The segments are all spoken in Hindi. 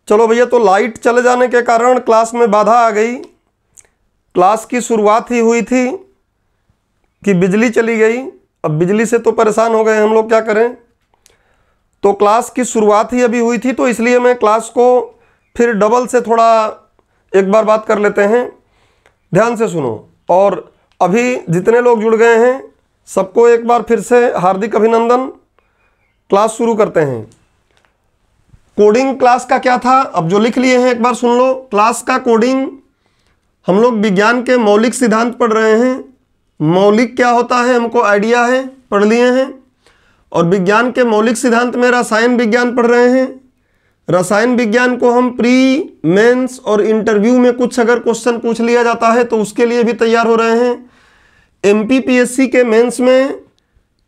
चलो भैया, तो लाइट चले जाने के कारण क्लास में बाधा आ गई। क्लास की शुरुआत ही हुई थी कि बिजली चली गई। अब बिजली से तो परेशान हो गए हम लोग, क्या करें। तो क्लास की शुरुआत ही अभी हुई थी, तो इसलिए मैं क्लास को फिर डबल से थोड़ा एक बार बात कर लेते हैं। ध्यान से सुनो। और अभी जितने लोग जुड़ गए हैं सबको एक बार फिर से हार्दिक अभिनंदन। क्लास शुरू करते हैं। कोडिंग क्लास का क्या था, अब जो लिख लिए हैं एक बार सुन लो। क्लास का कोडिंग हम लोग विज्ञान के मौलिक सिद्धांत पढ़ रहे हैं। मौलिक क्या होता है हमको आइडिया है, पढ़ लिए हैं। और विज्ञान के मौलिक सिद्धांत में रसायन विज्ञान पढ़ रहे हैं। रसायन विज्ञान को हम प्री, मेंस और इंटरव्यू में कुछ अगर क्वेश्चन पूछ लिया जाता है तो उसके लिए भी तैयार हो रहे हैं। एमपीपीएससी के मेंस में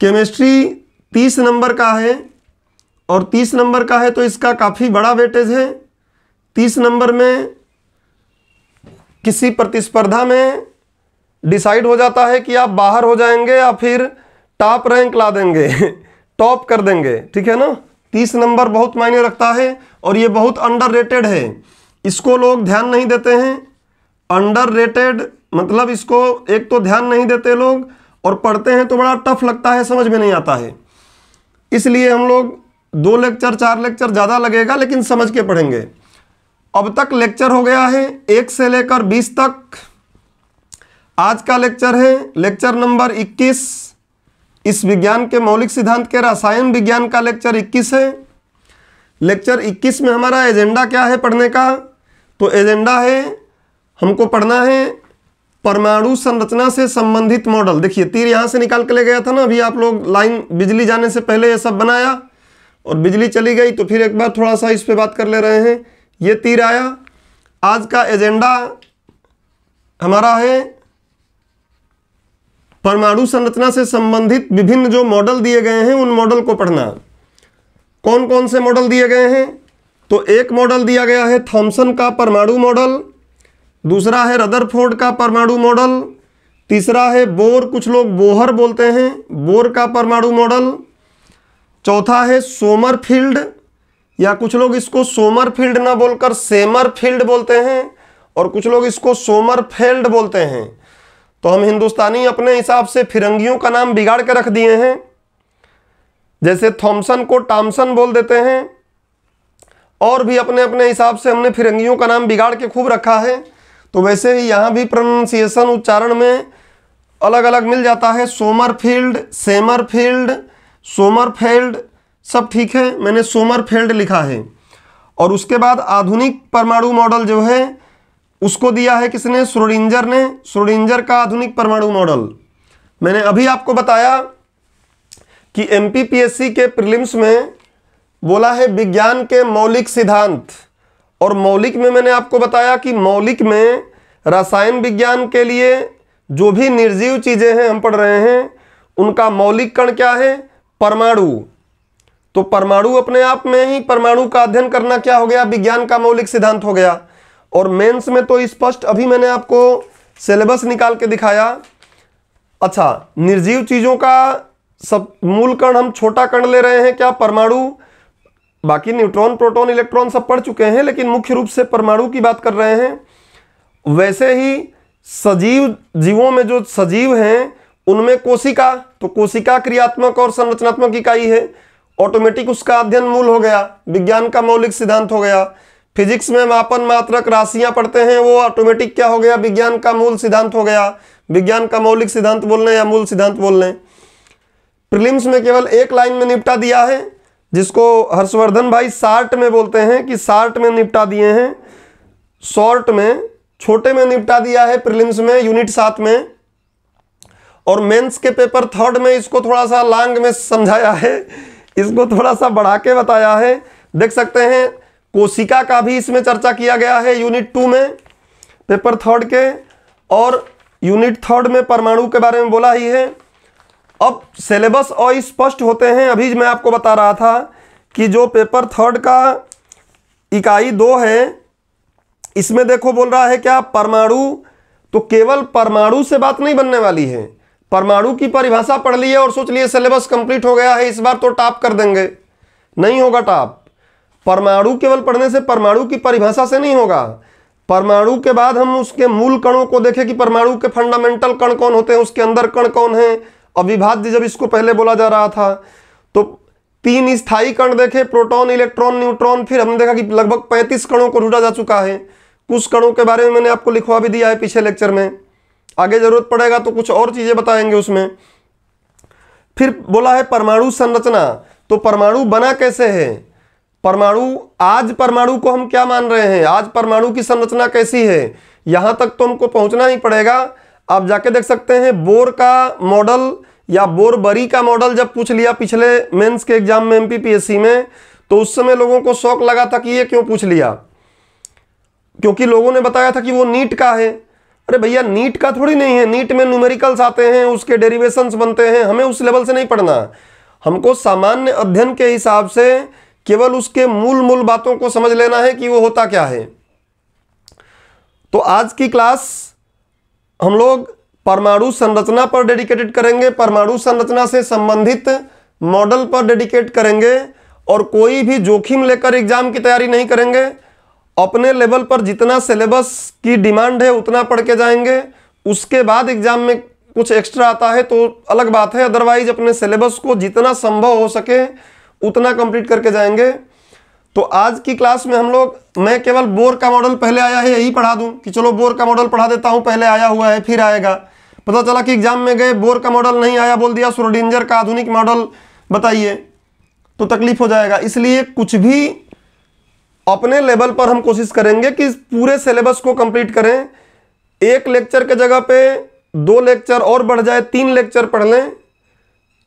केमिस्ट्री 30 नंबर का है, और 30 नंबर का है तो इसका काफ़ी बड़ा वेटेज है। 30 नंबर में किसी प्रतिस्पर्धा में डिसाइड हो जाता है कि आप बाहर हो जाएंगे या फिर टॉप रैंक ला देंगे टॉप कर देंगे, ठीक है ना। 30 नंबर बहुत मायने रखता है और ये बहुत अंडररेटेड है। इसको लोग ध्यान नहीं देते हैं। अंडररेटेड मतलब इसको एक तो ध्यान नहीं देते लोग, और पढ़ते हैं तो बड़ा टफ लगता है, समझ में नहीं आता है। इसलिए हम लोग 2 लेक्चर 4 लेक्चर ज़्यादा लगेगा लेकिन समझ के पढ़ेंगे। अब तक लेक्चर हो गया है 1 से लेकर 20 तक। आज का लेक्चर है लेक्चर नंबर 21। इस विज्ञान के मौलिक सिद्धांत के रसायन विज्ञान का लेक्चर 21 है। लेक्चर 21 में हमारा एजेंडा क्या है पढ़ने का, तो एजेंडा है हमको पढ़ना है परमाणु संरचना से संबंधित मॉडल। देखिए तीर यहाँ से निकाल के ले गया था ना, अभी आप लोग लाइन बिजली जाने से पहले ये सब बनाया और बिजली चली गई तो फिर एक बार थोड़ा सा इस पे बात कर ले रहे हैं। ये तीर आया। आज का एजेंडा हमारा है परमाणु संरचना से संबंधित विभिन्न जो मॉडल दिए गए हैं उन मॉडल को पढ़ना। कौन कौन से मॉडल दिए गए हैं, तो एक मॉडल दिया गया है थॉमसन का परमाणु मॉडल, दूसरा है रदरफोर्ड का परमाणु मॉडल, तीसरा है बोर, कुछ लोग बोहर बोलते हैं, बोर का परमाणु मॉडल, चौथा है सोमरफील्ड या कुछ लोग इसको सोमरफील्ड ना बोलकर सेमरफील्ड बोलते हैं, और कुछ लोग इसको सोमरफेल्ड बोलते हैं। तो हम हिंदुस्तानी अपने हिसाब से फिरंगियों का नाम बिगाड़ के रख दिए हैं। जैसे थॉमसन को टॉमसन बोल देते हैं, और भी अपने अपने हिसाब से हमने फिरंगियों का नाम बिगाड़ के खूब रखा है। तो वैसे ही यहाँ भी प्रोनाउंसिएशन उच्चारण में अलग अलग मिल जाता है। सोमरफील्ड, सेमरफील्ड, सोमरफेल्ड सब ठीक है, मैंने सोमरफेल्ड लिखा है। और उसके बाद आधुनिक परमाणु मॉडल जो है उसको दिया है किसने, श्रोडिंगर ने। श्रोडिंगर का आधुनिक परमाणु मॉडल मैंने अभी आपको बताया कि एमपीपीएससी के प्रीलिम्स में बोला है विज्ञान के मौलिक सिद्धांत, और मौलिक में मैंने आपको बताया कि मौलिक में रसायन विज्ञान के लिए जो भी निर्जीव चीज़ें हैं हम पढ़ रहे हैं उनका मौलिक कण क्या है, परमाणु। तो परमाणु अपने आप में ही, परमाणु का अध्ययन करना क्या हो गया, विज्ञान का मौलिक सिद्धांत हो गया। और मेंस में तो स्पष्ट अभी मैंने आपको सिलेबस निकाल के दिखाया। अच्छा, निर्जीव चीज़ों का सब मूल कण हम छोटा कण ले रहे हैं क्या, परमाणु। बाकी न्यूट्रॉन, प्रोटॉन, इलेक्ट्रॉन सब पढ़ चुके हैं, लेकिन मुख्य रूप से परमाणु की बात कर रहे हैं। वैसे ही सजीव जीवों में जो सजीव हैं उनमें कोशिका, तो कोशिका क्रियात्मक और संरचनात्मक इकाई है, ऑटोमेटिक उसका अध्ययन मूल हो गया, विज्ञान का मौलिक सिद्धांत हो गया। फिजिक्स में मापन मात्रक राशियां पढ़ते हैं, वो ऑटोमेटिक क्या हो गया, विज्ञान का मूल सिद्धांत हो गया। विज्ञान का मौलिक सिद्धांत बोल लें या मूल सिद्धांत बोल लें। प्रीलिम्स में केवल एक लाइन में निपटा दिया है, जिसको हर्षवर्धन भाई शार्ट में बोलते हैं कि शार्ट में निपटा दिए हैं, शॉर्ट में, छोटे में निपटा दिया है प्रीलिम्स में यूनिट 7 में। और मेंस के पेपर 3rd में इसको थोड़ा सा लॉन्ग में समझाया है, इसको थोड़ा सा बढ़ा के बताया है। देख सकते हैं कोशिका का भी इसमें चर्चा किया गया है यूनिट 2 में पेपर 3rd के, और यूनिट 3rd में परमाणु के बारे में बोला ही है। अब सिलेबस अस्पष्ट होते हैं। अभी मैं आपको बता रहा था कि जो पेपर 3rd का इकाई 2 है, इसमें देखो बोल रहा है क्या, परमाणु। तो केवल परमाणु से बात नहीं बनने वाली है। परमाणु की परिभाषा पढ़ लिए और सोच लिए सिलेबस कंप्लीट हो गया है, इस बार तो टॉप कर देंगे, नहीं होगा टॉप। परमाणु केवल पढ़ने से, परमाणु की परिभाषा से नहीं होगा। परमाणु के बाद हम उसके मूल कणों को देखें कि परमाणु के फंडामेंटल कण कौन होते हैं, उसके अंदर कण कौन है, अविभाज्य जब इसको पहले बोला जा रहा था तो 3 स्थायी कण देखे, प्रोटॉन, इलेक्ट्रॉन, न्यूट्रॉन। फिर हमने देखा कि लगभग 35 कणों को ढूंढा जा चुका है। कुछ कणों के बारे में मैंने आपको लिखवा भी दिया है पिछले लेक्चर में, आगे जरूरत पड़ेगा तो कुछ और चीजें बताएंगे उसमें। फिर बोला है परमाणु संरचना, तो परमाणु बना कैसे है, परमाणु, आज परमाणु को हम क्या मान रहे हैं, आज परमाणु की संरचना कैसी है, यहां तक तो हमको पहुंचना ही पड़ेगा। आप जाके देख सकते हैं बोर का मॉडल या बोरबरी का मॉडल जब पूछ लिया पिछले मेंस के एग्जाम में एमपीपीएससी में, तो उस समय लोगों को शौक लगा था कि ये क्यों पूछ लिया, क्योंकि लोगों ने बताया था कि वो नीट का है। अरे भैया नीट का थोड़ी नहीं है, नीट में न्यूमेरिकल्स आते हैं, उसके डेरिवेशंस बनते हैं, हमें उस लेवल से नहीं पढ़ना। हमको सामान्य अध्ययन के हिसाब से केवल उसके मूल बातों को समझ लेना है कि वो होता क्या है। तो आज की क्लास हम लोग परमाणु संरचना पर डेडिकेटेड करेंगे, परमाणु संरचना से संबंधित मॉडल पर डेडिकेट करेंगे, और कोई भी जोखिम लेकर एग्जाम की तैयारी नहीं करेंगे। अपने लेवल पर जितना सिलेबस की डिमांड है उतना पढ़ के जाएंगे, उसके बाद एग्जाम में कुछ एक्स्ट्रा आता है तो अलग बात है, अदरवाइज अपने सिलेबस को जितना संभव हो सके उतना कंप्लीट करके जाएंगे। तो आज की क्लास में हम लोग, मैं केवल बोर का मॉडल पहले आया है यही पढ़ा दूं कि चलो बोर का मॉडल पढ़ा देता हूं, पहले आया हुआ है फिर आएगा। पता चला कि एग्जाम में गए बोर का मॉडल नहीं आया, बोल दिया श्रोडिंगर का आधुनिक मॉडल बताइए, तो तकलीफ हो जाएगा। इसलिए कुछ भी अपने लेवल पर हम कोशिश करेंगे कि पूरे सिलेबस को कंप्लीट करें। एक लेक्चर के जगह पे 2 लेक्चर और बढ़ जाए, 3 लेक्चर पढ़ लें,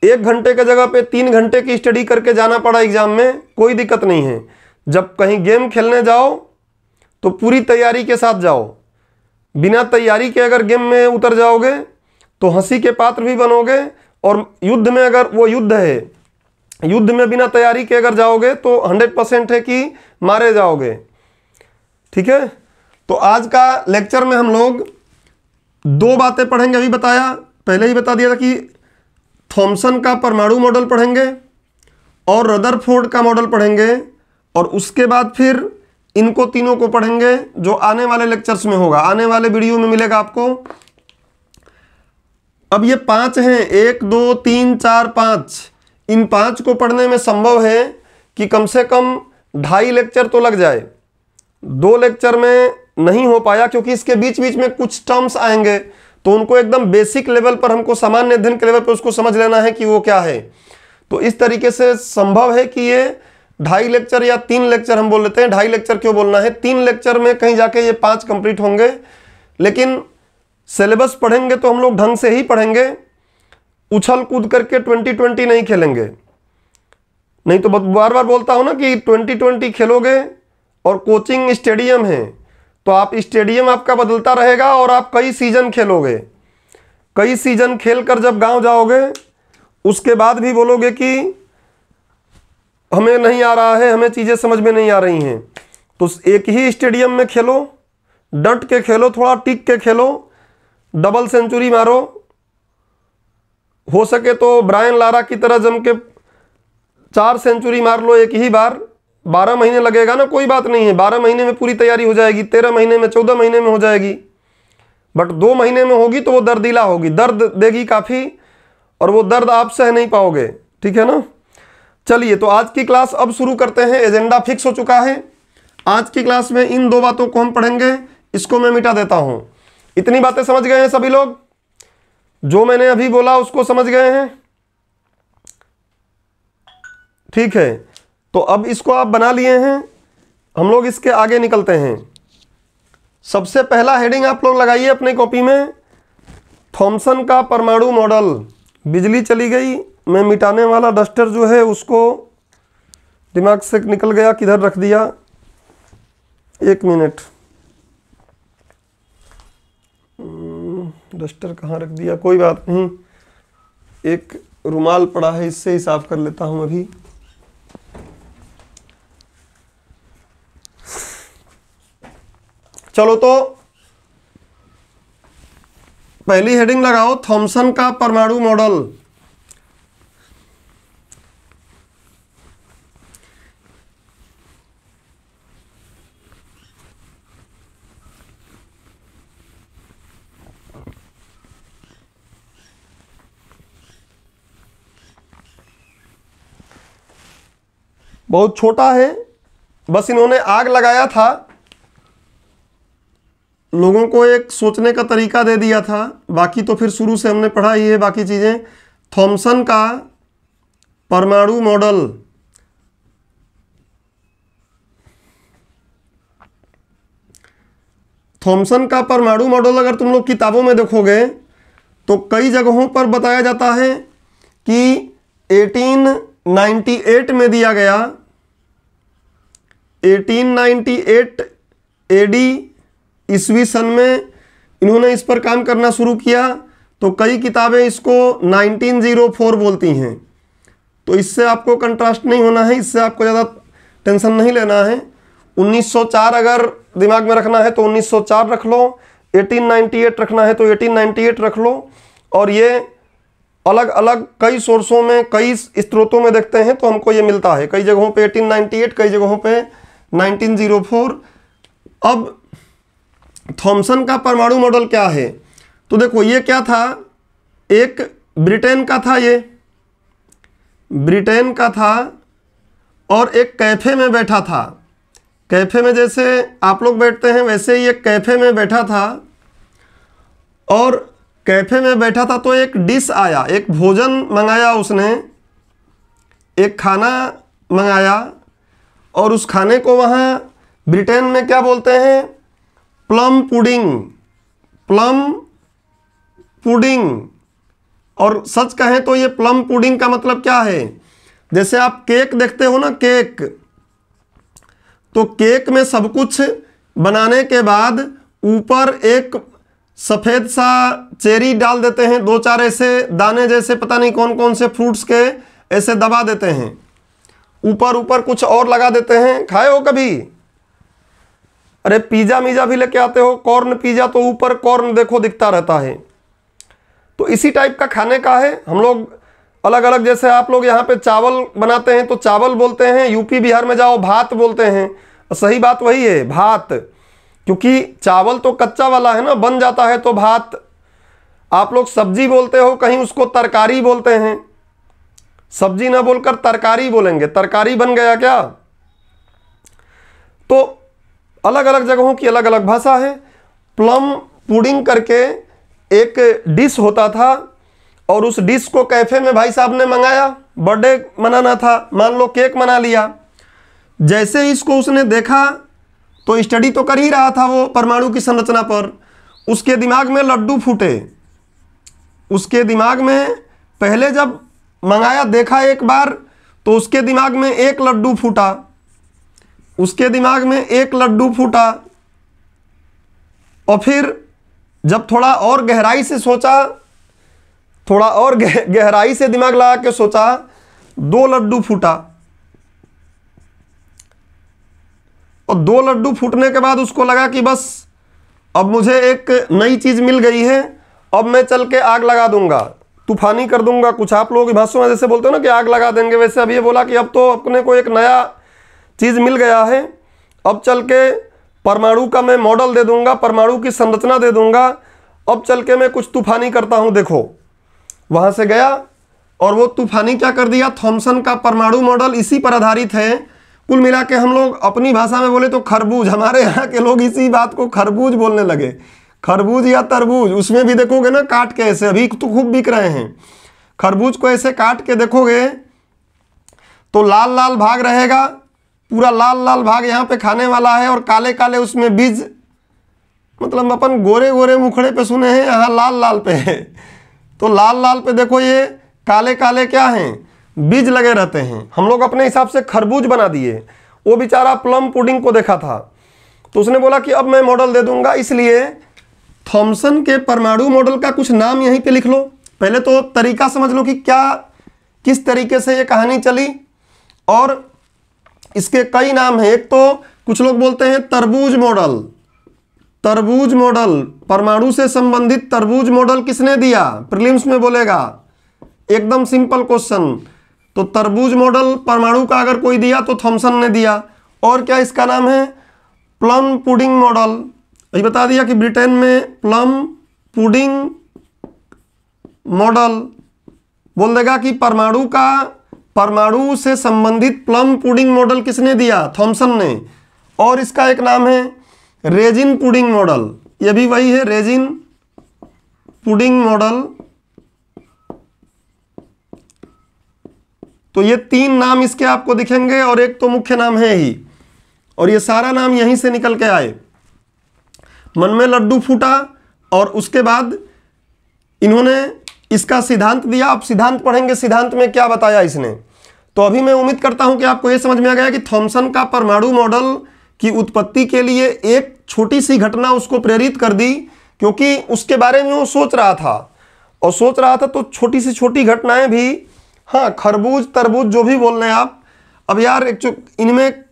1 घंटे के जगह पे 3 घंटे की स्टडी करके जाना पड़ा एग्जाम में, कोई दिक्कत नहीं है। जब कहीं गेम खेलने जाओ तो पूरी तैयारी के साथ जाओ, बिना तैयारी के अगर गेम में उतर जाओगे तो हंसी के पात्र भी बनोगे, और युद्ध में अगर वो युद्ध है, युद्ध में बिना तैयारी के अगर जाओगे तो 100% है कि मारे जाओगे। ठीक है, तो आज का लेक्चर में हम लोग 2 बातें पढ़ेंगे। अभी बताया, पहले ही बता दिया था कि थॉमसन का परमाणु मॉडल पढ़ेंगे और रदरफोर्ड का मॉडल पढ़ेंगे, और उसके बाद फिर इनको तीनों को पढ़ेंगे जो आने वाले लेक्चर्स में होगा, आने वाले वीडियो में मिलेगा आपको। अब ये 5 हैं, 1 2 3 4 5, इन 5 को पढ़ने में संभव है कि कम से कम 2.5 लेक्चर तो लग जाए। 2 लेक्चर में नहीं हो पाया क्योंकि इसके बीच बीच में कुछ टर्म्स आएंगे, तो उनको एकदम बेसिक लेवल पर, हमको सामान्य अध्ययन के लेवल पर उसको समझ लेना है कि वो क्या है। तो इस तरीके से संभव है कि ये 2.5 लेक्चर या 3 लेक्चर, हम बोल लेते हैं 2.5 लेक्चर क्यों बोलना है, 3 लेक्चर में कहीं जाके ये 5 कंप्लीट होंगे। लेकिन सिलेबस पढ़ेंगे तो हम लोग ढंग से ही पढ़ेंगे, उछल कूद करके 2020 नहीं खेलेंगे। नहीं तो बार बार बोलता हूं ना कि 2020 खेलोगे और कोचिंग स्टेडियम है, तो आप स्टेडियम आपका बदलता रहेगा और आप कई सीजन खेलोगे। कई सीजन खेल कर जब गांव जाओगे उसके बाद भी बोलोगे कि हमें नहीं आ रहा है, हमें चीज़ें समझ में नहीं आ रही हैं। तो एक ही स्टेडियम में खेलो, डट के खेलो, थोड़ा टिक के खेलो, डबल सेंचुरी मारो, हो सके तो ब्रायन लारा की तरह जम के 4 सेंचुरी मार लो एक ही बार। 12 महीने लगेगा ना, कोई बात नहीं है, 12 महीने में पूरी तैयारी हो जाएगी, 13 महीने में, 14 महीने में हो जाएगी, बट 2 महीने में होगी तो वो दर्दीला होगी, दर्द देगी काफ़ी, और वो दर्द आप सह नहीं पाओगे। ठीक है ना। चलिए, तो आज की क्लास अब शुरू करते हैं। एजेंडा फिक्स हो चुका है। आज की क्लास में इन 2 बातों को हम पढ़ेंगे, इसको मैं मिटा देता हूं। इतनी बातें समझ गए हैं सभी लोग? जो मैंने अभी बोला उसको समझ गए हैं? ठीक है, तो अब इसको आप बना लिए हैं, हम लोग इसके आगे निकलते हैं। सबसे पहला हेडिंग आप लोग लगाइए अपनी कॉपी में, थॉमसन का परमाणु मॉडल। बिजली चली गई, मैं मिटाने वाला डस्टर जो है उसको दिमाग से निकल गया, किधर रख दिया, 1 मिनट, डस्टर कहाँ रख दिया, कोई बात नहीं, एक रुमाल पड़ा है, इससे ही साफ कर लेता हूं अभी। चलो, तो पहली हेडिंग लगाओ, थॉमसन का परमाणु मॉडल। बहुत छोटा है, बस इन्होंने आग लगाया था, लोगों को एक सोचने का तरीका दे दिया था। बाकी तो फिर शुरू से हमने पढ़ा ही है बाकी चीज़ें। थॉमसन का परमाणु मॉडल, थॉमसन का परमाणु मॉडल अगर तुम लोग किताबों में देखोगे तो कई जगहों पर बताया जाता है कि 1898 में दिया गया। 1898 एडी ईस्वी सन में इन्होंने इस पर काम करना शुरू किया। तो कई किताबें इसको 1904 बोलती हैं। तो इससे आपको कंट्रास्ट नहीं होना है, इससे आपको ज़्यादा टेंशन नहीं लेना है। 1904 अगर दिमाग में रखना है तो 1904 रख लो, 1898 रखना है तो 1898 रख लो। और ये अलग अलग कई सोर्सों में, कई स्रोतों में देखते हैं तो हमको ये मिलता है, कई जगहों पे 1898, कई जगहों पे 1904। अब थॉमसन का परमाणु मॉडल क्या है? तो देखो ये क्या था, एक ब्रिटेन का था, ये ब्रिटेन का था और एक कैफ़े में बैठा था। कैफ़े में जैसे आप लोग बैठते हैं वैसे ही एक कैफ़े में बैठा था। और कैफ़े में बैठा था तो एक डिश आया, एक भोजन मंगाया उसने, एक खाना मंगाया। और उस खाने को वहाँ ब्रिटेन में क्या बोलते हैं? Plum pudding, plum pudding. और सच कहें तो ये प्लम पुडिंग का मतलब क्या है? जैसे आप केक देखते हो ना, केक, तो केक में सब कुछ बनाने के बाद ऊपर एक सफ़ेद सा चेरी डाल देते हैं, दो चार ऐसे दाने जैसे पता नहीं कौन कौन से फ्रूट्स के ऐसे दबा देते हैं, ऊपर ऊपर कुछ और लगा देते हैं। खाए हो कभी? अरे पिज़्ज़ा मीज़ा भी लेके आते हो, कॉर्न पिज़्ज़ा, तो ऊपर कॉर्न देखो दिखता रहता है। तो इसी टाइप का खाने का है। हम लोग अलग अलग, जैसे आप लोग यहाँ पे चावल बनाते हैं तो चावल बोलते हैं, यूपी बिहार में जाओ भात बोलते हैं। सही बात वही है, भात, क्योंकि चावल तो कच्चा वाला है ना, बन जाता है तो भात। आप लोग सब्जी बोलते हो, कहीं उसको तरकारी बोलते हैं, सब्जी ना बोलकर तरकारी बोलेंगे, तरकारी बन गया क्या। तो अलग अलग जगहों की अलग अलग भाषा है। प्लम पुडिंग करके एक डिश होता था और उस डिश को कैफ़े में भाई साहब ने मंगाया, बर्थडे मनाना था, मान लो केक मना लिया। जैसे ही इसको उसने देखा तो स्टडी तो कर ही रहा था वो परमाणु की संरचना पर, उसके दिमाग में लड्डू फूटे। उसके दिमाग में पहले जब मंगाया देखा एक बार तो उसके दिमाग में एक लड्डू फूटा, उसके दिमाग में एक लड्डू फूटा। और फिर जब थोड़ा और गहराई से सोचा, थोड़ा और गहराई से दिमाग लगा के सोचा, दो लड्डू फूटा। और दो लड्डू फूटने के बाद उसको लगा कि बस अब मुझे एक नई चीज़ मिल गई है, अब मैं चल के आग लगा दूंगा, तूफानी कर दूंगा। कुछ आप लोग भाषा में जैसे बोलते हो ना कि आग लगा देंगे, वैसे अब ये बोला कि अब तो अपने को एक नया चीज़ मिल गया है, अब चल के परमाणु का मैं मॉडल दे दूंगा, परमाणु की संरचना दे दूंगा, अब चल के मैं कुछ तूफानी करता हूँ। देखो वहाँ से गया और वो तूफानी क्या कर दिया, थॉमसन का परमाणु मॉडल इसी पर आधारित है। कुल मिला के हम लोग अपनी भाषा में बोले तो खरबूज, हमारे यहाँ के लोग इसी बात को खरबूज बोलने लगे, खरबूज या तरबूज। उसमें भी देखोगे ना काट के ऐसे, अभी तो खूब बिक रहे हैं। खरबूज को ऐसे काट के देखोगे तो लाल लाल भाग रहेगा, पूरा लाल लाल भाग यहाँ पे खाने वाला है, और काले काले उसमें बीज, मतलब अपन गोरे गोरे मुखड़े पे सुने हैं, यहाँ लाल लाल पे है। तो लाल लाल पे देखो ये काले काले क्या हैं, बीज लगे रहते हैं। हम लोग अपने हिसाब से खरबूज बना दिए। वो बेचारा प्लम पुडिंग को देखा था तो उसने बोला कि अब मैं मॉडल दे दूंगा। इसलिए थॉमसन के परमाणु मॉडल का कुछ नाम यहीं पे लिख लो। पहले तो तरीका समझ लो कि क्या, किस तरीके से ये कहानी चली, और इसके कई नाम हैं। एक तो कुछ लोग बोलते हैं तरबूज मॉडल, तरबूज मॉडल, परमाणु से संबंधित तरबूज मॉडल किसने दिया, प्रीलिम्स में बोलेगा, एकदम सिंपल क्वेश्चन। तो तरबूज मॉडल परमाणु का अगर कोई दिया तो थॉमसन ने दिया। और क्या इसका नाम है, प्लम पुडिंग मॉडल। ये बता दिया कि ब्रिटेन में प्लम पुडिंग मॉडल बोल देगा कि परमाणु का परमाणु से संबंधित प्लम पुडिंग मॉडल किसने दिया? थॉमसन ने। और इसका एक नाम है रेजिन पुडिंग मॉडल, ये भी वही है, रेजिन पुडिंग मॉडल। तो ये 3 नाम इसके आपको दिखेंगे और एक तो मुख्य नाम है ही, और ये सारा नाम यहीं से निकल के आए। मन में लड्डू फूटा और उसके बाद इन्होंने इसका सिद्धांत दिया। आप सिद्धांत पढ़ेंगे, सिद्धांत में क्या बताया इसने। तो अभी मैं उम्मीद करता हूं कि आपको यह समझ में आ गया कि थॉमसन का परमाणु मॉडल की उत्पत्ति के लिए एक छोटी सी घटना उसको प्रेरित कर दी, क्योंकि उसके बारे में वो सोच रहा था, और सोच रहा था तो छोटी सी छोटी घटनाएं भी, हाँ खरबूज तरबूज जो भी बोल रहे हैं आप, अब यार इनमें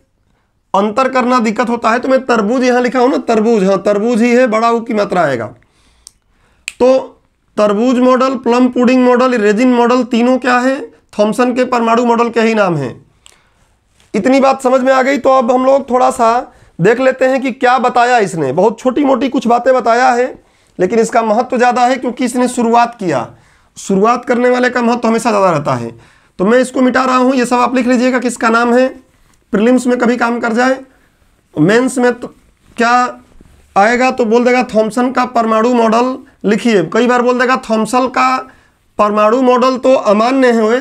अंतर करना दिक्कत होता है, तो मैं तरबूज यहाँ लिखा हूं ना, तरबूज, हाँ तरबूज ही है, बड़ा ऊ की मात्रा आएगा। तो तरबूज model, plum pudding model, resin model, तीनों क्या है? थॉमसन के परमाणु मॉडल के ही नाम है। इतनी बात समझ में आ गई। तो अब हम लोग थोड़ा सा देख लेते हैं कि क्या बताया इसने। बहुत छोटी मोटी कुछ बातें बताया है, लेकिन इसका महत्व ज़्यादा है क्योंकि इसने शुरुआत किया। शुरुआत करने वाले का महत्व हमेशा ज़्यादा रहता है। तो मैं इसको मिटा रहा हूँ, ये सब आप लिख लीजिएगा किसका नाम है, प्रीलिम्स में कभी काम कर जाए। मेंस में तो क्या आएगा, तो बोल देगा थॉमसन का परमाणु मॉडल लिखिए। कई बार बोल देगा थॉमसन का परमाणु मॉडल तो अमान्य है,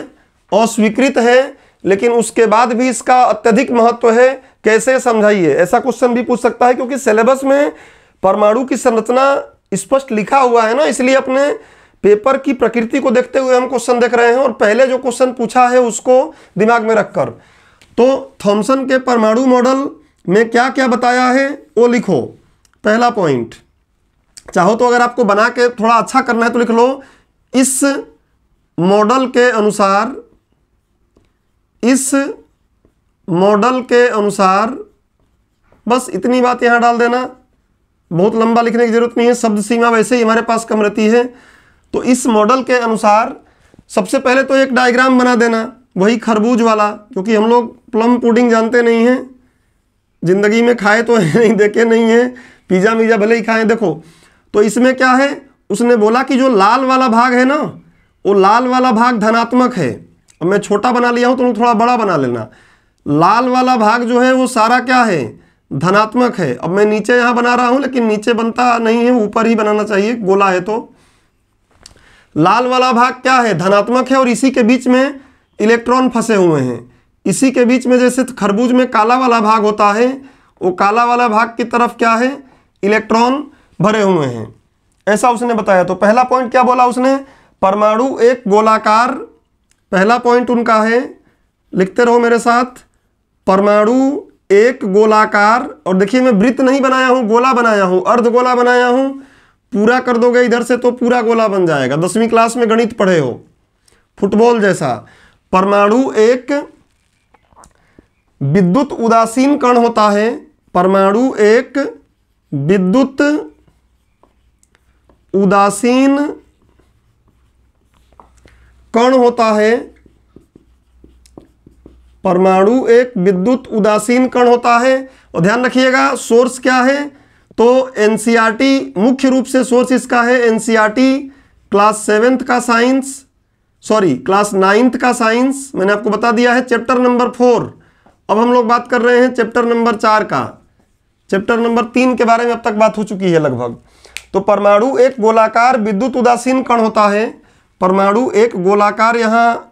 अस्वीकृत है, लेकिन उसके बाद भी इसका अत्यधिक महत्व है, कैसे समझाइए। ऐसा क्वेश्चन भी पूछ सकता है, क्योंकि सिलेबस में परमाणु की संरचना स्पष्ट लिखा हुआ है ना, इसलिए अपने पेपर की प्रकृति को देखते हुए हम क्वेश्चन देख रहे हैं, और पहले जो क्वेश्चन पूछा है उसको दिमाग में रखकर। तो थॉमसन के परमाणु मॉडल में क्या क्या बताया है वो लिखो। पहला पॉइंट, चाहो तो अगर आपको बना के थोड़ा अच्छा करना है तो लिख लो, इस मॉडल के अनुसार, इस मॉडल के अनुसार, बस इतनी बात यहां डाल देना, बहुत लंबा लिखने की जरूरत नहीं है, शब्द सीमा वैसे ही हमारे पास कम रहती है। तो इस मॉडल के अनुसार सबसे पहले तो एक डायग्राम बना देना, वही खरबूज वाला, क्योंकि हम लोग प्लम पुडिंग जानते नहीं हैं, जिंदगी में खाए तो नहीं, देखे नहीं है, पिज़्ज़ा मीज़ा भले ही खाएं। देखो तो इसमें क्या है, उसने बोला कि जो लाल वाला भाग है ना, वो लाल वाला भाग धनात्मक है। अब मैं छोटा बना लिया हूँ, तो थोड़ा बड़ा बना लेना। लाल वाला भाग जो है वो सारा क्या है, धनात्मक है। अब मैं नीचे यहाँ बना रहा हूँ, लेकिन नीचे बनता नहीं है, ऊपर ही बनाना चाहिए, गोला है। तो लाल वाला भाग क्या है, धनात्मक है, और इसी के बीच में इलेक्ट्रॉन फंसे हुए हैं। इसी के बीच में जैसे खरबूज में काला वाला भाग होता है, वो काला वाला भाग की तरफ क्या है, इलेक्ट्रॉन भरे हुए हैं, ऐसा उसने बताया। तो पहला पॉइंट क्या बोला उसने, परमाणु एक गोलाकार, पहला पॉइंट उनका है, लिखते रहो मेरे साथ, परमाणु एक गोलाकार, और देखिए मैं वृत्त नहीं बनाया हूं, गोला बनाया हूं, अर्धगोला बनाया हूं। पूरा कर दोगे इधर से तो पूरा गोला बन जाएगा, 10वीं क्लास में गणित पढ़े हो, फुटबॉल जैसा। परमाणु एक विद्युत उदासीन कण होता है, परमाणु एक विद्युत उदासीन कण होता है, परमाणु एक विद्युत उदासीन कण होता है। और ध्यान रखिएगा सोर्स क्या है, तो एनसीईआरटी मुख्य रूप से सोर्स इसका है, एनसीईआरटी क्लास 7th का साइंस, सॉरी क्लास 9th का साइंस, मैंने आपको बता दिया है, चैप्टर नंबर 4। अब हम लोग बात कर रहे हैं चैप्टर नंबर 4 का। चैप्टर नंबर 3 के बारे में अब तक बात हो चुकी है लगभग। तो परमाणु एक गोलाकार विद्युत उदासीन कण होता है, परमाणु एक गोलाकार, यहाँ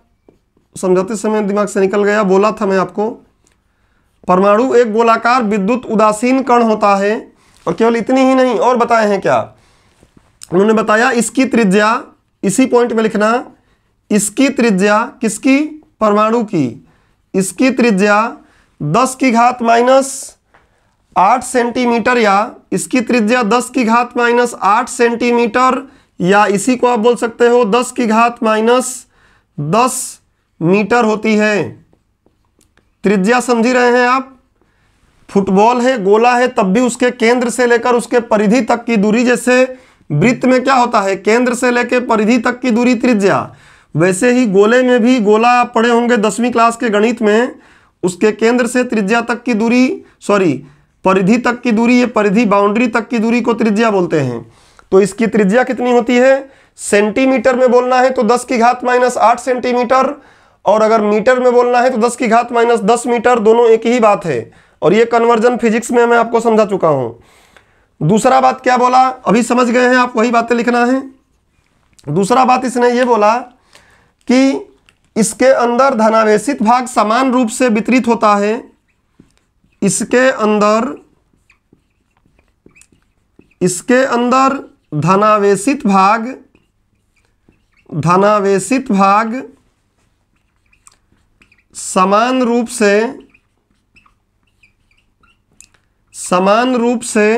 समझाते समय दिमाग से निकल गया, बोला था मैं आपको, परमाणु एक गोलाकार विद्युत उदासीन कण होता है। और केवल इतनी ही नहीं, और बताए हैं क्या उन्होंने बताया, इसकी त्रिज्या, इसी पॉइंट में लिखना, इसकी त्रिज्या किसकी, परमाणु की, इसकी त्रिज्या 10⁻⁸ सेंटीमीटर, या इसकी त्रिज्या 10⁻⁸ सेंटीमीटर, या इसी को आप बोल सकते हो 10⁻⁻10 मीटर होती है। त्रिज्या समझी रहे हैं आप, फुटबॉल है, गोला है, तब भी उसके केंद्र से लेकर उसके परिधि तक की दूरी, जैसे वृत्त में क्या होता है, केंद्र से लेकर परिधि तक की दूरी त्रिज्या, वैसे ही गोले में भी, गोला आप पढ़े होंगे 10वीं क्लास के गणित में, उसके केंद्र से त्रिज्या तक की दूरी, सॉरी परिधि तक की दूरी, ये परिधि बाउंड्री तक की दूरी को त्रिज्या बोलते हैं। तो इसकी त्रिज्या कितनी होती है, सेंटीमीटर में बोलना है तो 10⁻⁸ सेंटीमीटर, और अगर मीटर में बोलना है तो 10 की घात माइनस 10 मीटर, दोनों एक ही बात है। और ये कन्वर्जन फिजिक्स में मैं आपको समझा चुका हूं। दूसरा बात क्या बोला, अभी समझ गए हैं आप, वही बातें लिखना है। दूसरा बात इसने ये बोला कि इसके अंदर धनावेशित भाग समान रूप से वितरित होता है। इसके अंदर धनावेशित भाग समान रूप से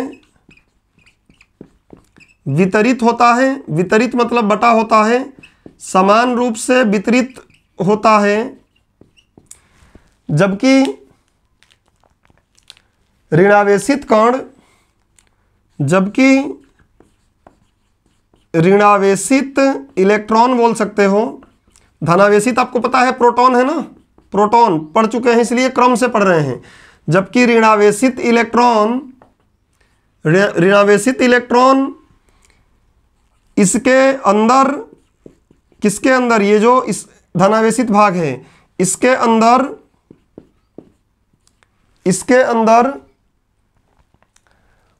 वितरित होता है। वितरित मतलब बटा होता है, समान रूप से वितरित होता है। जबकि ऋणावेशित कण, ऋणावेशित इलेक्ट्रॉन बोल सकते हो। धनावेशित आपको पता है प्रोटॉन है ना, प्रोटॉन पढ़ चुके हैं इसलिए क्रम से पढ़ रहे हैं। जबकि ऋणावेशित इलेक्ट्रॉन इसके अंदर, किसके अंदर, ये जो इस धनावेशित भाग है इसके अंदर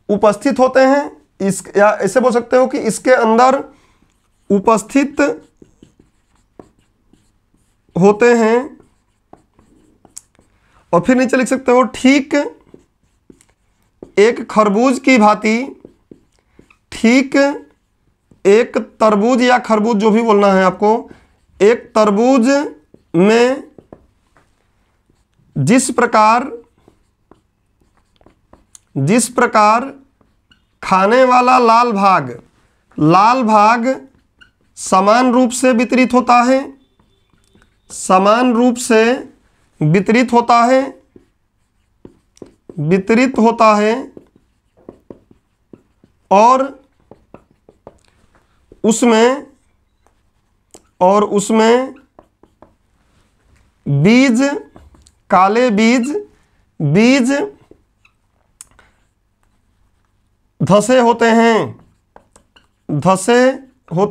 उपस्थित होते हैं। या ऐसे बोल सकते हो कि इसके अंदर उपस्थित होते हैं। और फिर नीचे लिख सकते हो, ठीक एक खरबूज की भांति, ठीक एक तरबूज या खरबूज जो भी बोलना है आपको, एक तरबूज में जिस प्रकार खाने वाला लाल भाग समान रूप से वितरित होता है, और उसमें बीज, काले बीज धसे होते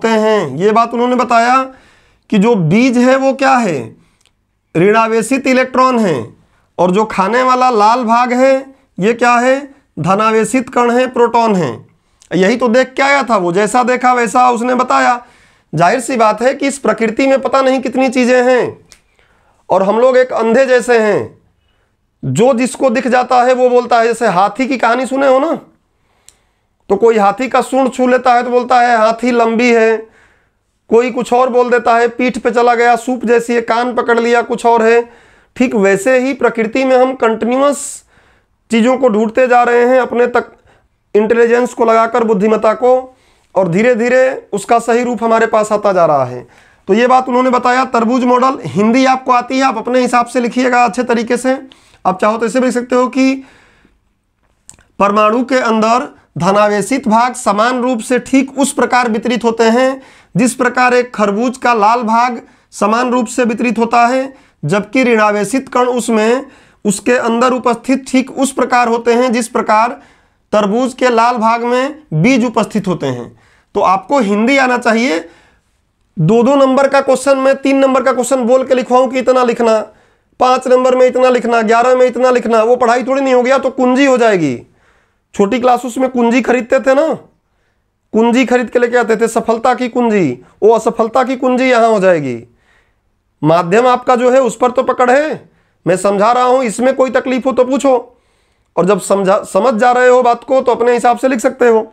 हैं। ये बात उन्होंने बताया कि जो बीज है वो क्या है, ऋणावेशित इलेक्ट्रॉन है, और जो खाने वाला लाल भाग है ये क्या है, धनावेशित कण है, प्रोटॉन है। यही तो देख के आया था वो, जैसा देखा वैसा उसने बताया। जाहिर सी बात है कि इस प्रकृति में पता नहीं कितनी चीजें हैं, और हम लोग एक अंधे जैसे हैं, जो जिसको दिख जाता है वो बोलता है। जैसे हाथी की कहानी सुने हो ना, तो कोई हाथी का सूंड छू लेता है तो बोलता है हाथी लंबी है, कोई कुछ और बोल देता है, पीठ पे चला गया सूप जैसी है, कान पकड़ लिया कुछ और है। ठीक वैसे ही प्रकृति में हम कंटिन्यूअस चीज़ों को ढूंढते जा रहे हैं, अपने तक इंटेलिजेंस को लगाकर, बुद्धिमत्ता को, और धीरे धीरे उसका सही रूप हमारे पास आता जा रहा है। तो ये बात उन्होंने बताया। तरबूज मॉडल हिंदी आपको आती है, आप अपने हिसाब से लिखिएगा अच्छे तरीके से। आप चाहो तो ऐसे भी लिख सकते हो कि परमाणु के अंदर धनावेशित भाग समान रूप से ठीक उस प्रकार वितरित होते हैं जिस प्रकार एक खरबूज का लाल भाग समान रूप से वितरित होता है, जबकि ऋणावेशित कण उसके अंदर उपस्थित ठीक उस प्रकार होते हैं जिस प्रकार तरबूज के लाल भाग में बीज उपस्थित होते हैं। तो आपको हिंदी आना चाहिए। 2-2 नंबर का क्वेश्चन में 3 नंबर का क्वेश्चन बोल के लिखवाऊं कि इतना लिखना, 5 नंबर में इतना लिखना, 11 में इतना लिखना, वो पढ़ाई थोड़ी नहीं हो गया, तो कुंजी हो जाएगी। छोटी क्लास में कुंजी खरीदते थे ना, कुंजी खरीद के लेके आते थे, सफलता की कुंजी, वो असफलता की कुंजी यहां हो जाएगी। माध्यम आपका जो है उस पर तो पकड़ है, मैं समझा रहा हूं, इसमें कोई तकलीफ हो तो पूछो, और जब समझ जा रहे हो बात को तो अपने हिसाब से लिख सकते हो।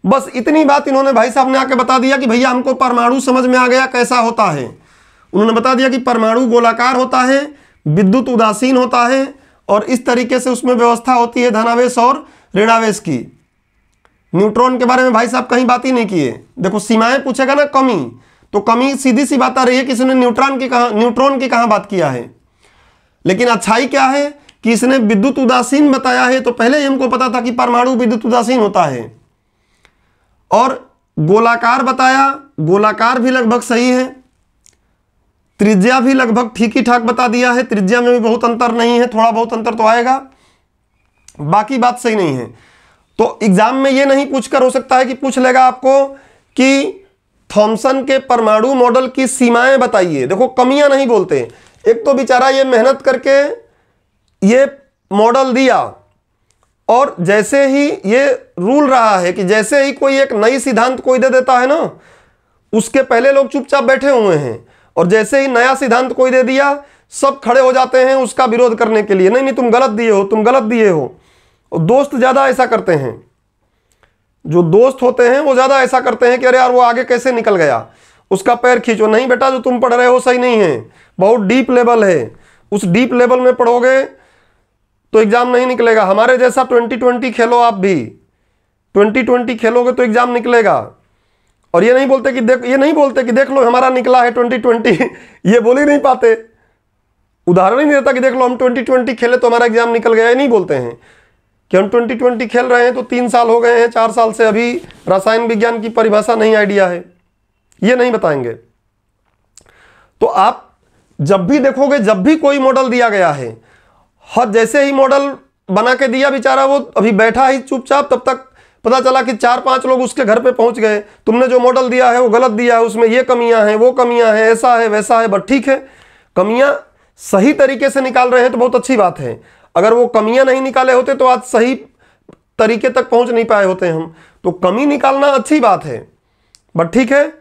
बस इतनी बात इन्होंने भाई साहब ने आके बता दिया कि भैया हमको परमाणु समझ में आ गया कैसा होता है। उन्होंने बता दिया कि परमाणु गोलाकार होता है, विद्युत उदासीन होता है, और इस तरीके से उसमें व्यवस्था होती है धनावेश और ऋणावेश की। न्यूट्रॉन के बारे में भाई साहब कहीं बात ही नहीं किए। देखो सीमाएं पूछेगा ना, कमी, तो कमी सीधी सी बात आ रही है कि इसने न्यूट्रॉन की कहां बात किया है। लेकिन अच्छाई क्या है कि इसने विद्युत उदासीन बताया है, तो पहले ही हमको पता था कि परमाणु विद्युत उदासीन होता है। और गोलाकार बताया, गोलाकार भी लगभग सही है, त्रिज्या भी लगभग ठीक ही ठाक बता दिया है, त्रिज्या में भी बहुत अंतर नहीं है, थोड़ा बहुत अंतर तो आएगा, बाकी बात सही नहीं है। तो एग्जाम में ये नहीं पूछकर हो सकता है कि पूछ लेगा आपको कि थॉमसन के परमाणु मॉडल की सीमाएं बताइए। देखो कमियां नहीं बोलते, एक तो बेचारा ये मेहनत करके ये मॉडल दिया, और जैसे ही ये रूल रहा है कि जैसे ही कोई एक नई सिद्धांत कोई दे देता है ना, उसके पहले लोग चुपचाप बैठे हुए हैं, और जैसे ही नया सिद्धांत कोई दे दिया सब खड़े हो जाते हैं उसका विरोध करने के लिए, नहीं नहीं तुम गलत दिए हो, तुम गलत दिए हो। और दोस्त ज़्यादा ऐसा करते हैं, जो दोस्त होते हैं वो ज़्यादा ऐसा करते हैं कि अरे यार वो आगे कैसे निकल गया, उसका पैर खींचो। नहीं बेटा, जो तुम पढ़ रहे हो सही नहीं है, बहुत डीप लेवल है, उस डीप लेवल में पढ़ोगे तो एग्ज़ाम नहीं निकलेगा। हमारे जैसा 2020 खेलो, आप भी 2020 खेलोगे तो एग्ज़ाम निकलेगा। और ये नहीं बोलते कि देख लो हमारा निकला है 2020 ये बोल ही नहीं पाते, उदाहरण ही नहीं देता कि देख लो हम 2020 खेले तो हमारा एग्जाम निकल गया। ये नहीं बोलते हैं कि हम 2020 खेल रहे हैं तो 3 साल हो गए हैं, 4 साल से अभी रसायन विज्ञान की परिभाषा नहीं आइडिया है, ये नहीं बताएंगे। तो आप जब भी देखोगे, जब भी कोई मॉडल दिया गया है, हर जैसे ही मॉडल बना के दिया बेचारा वो अभी बैठा ही चुपचाप, तब तक पता चला कि 4-5 लोग उसके घर पे पहुंच गए, तुमने जो मॉडल दिया है वो गलत दिया है, उसमें ये कमियां हैं, वो कमियां हैं, ऐसा है वैसा है। बट ठीक है, कमियां सही तरीके से निकाल रहे हैं तो बहुत अच्छी बात है। अगर वो कमियां नहीं निकाले होते तो आज सही तरीके तक पहुंच नहीं पाए होते हम। तो कमी निकालना अच्छी बात है, बट ठीक है,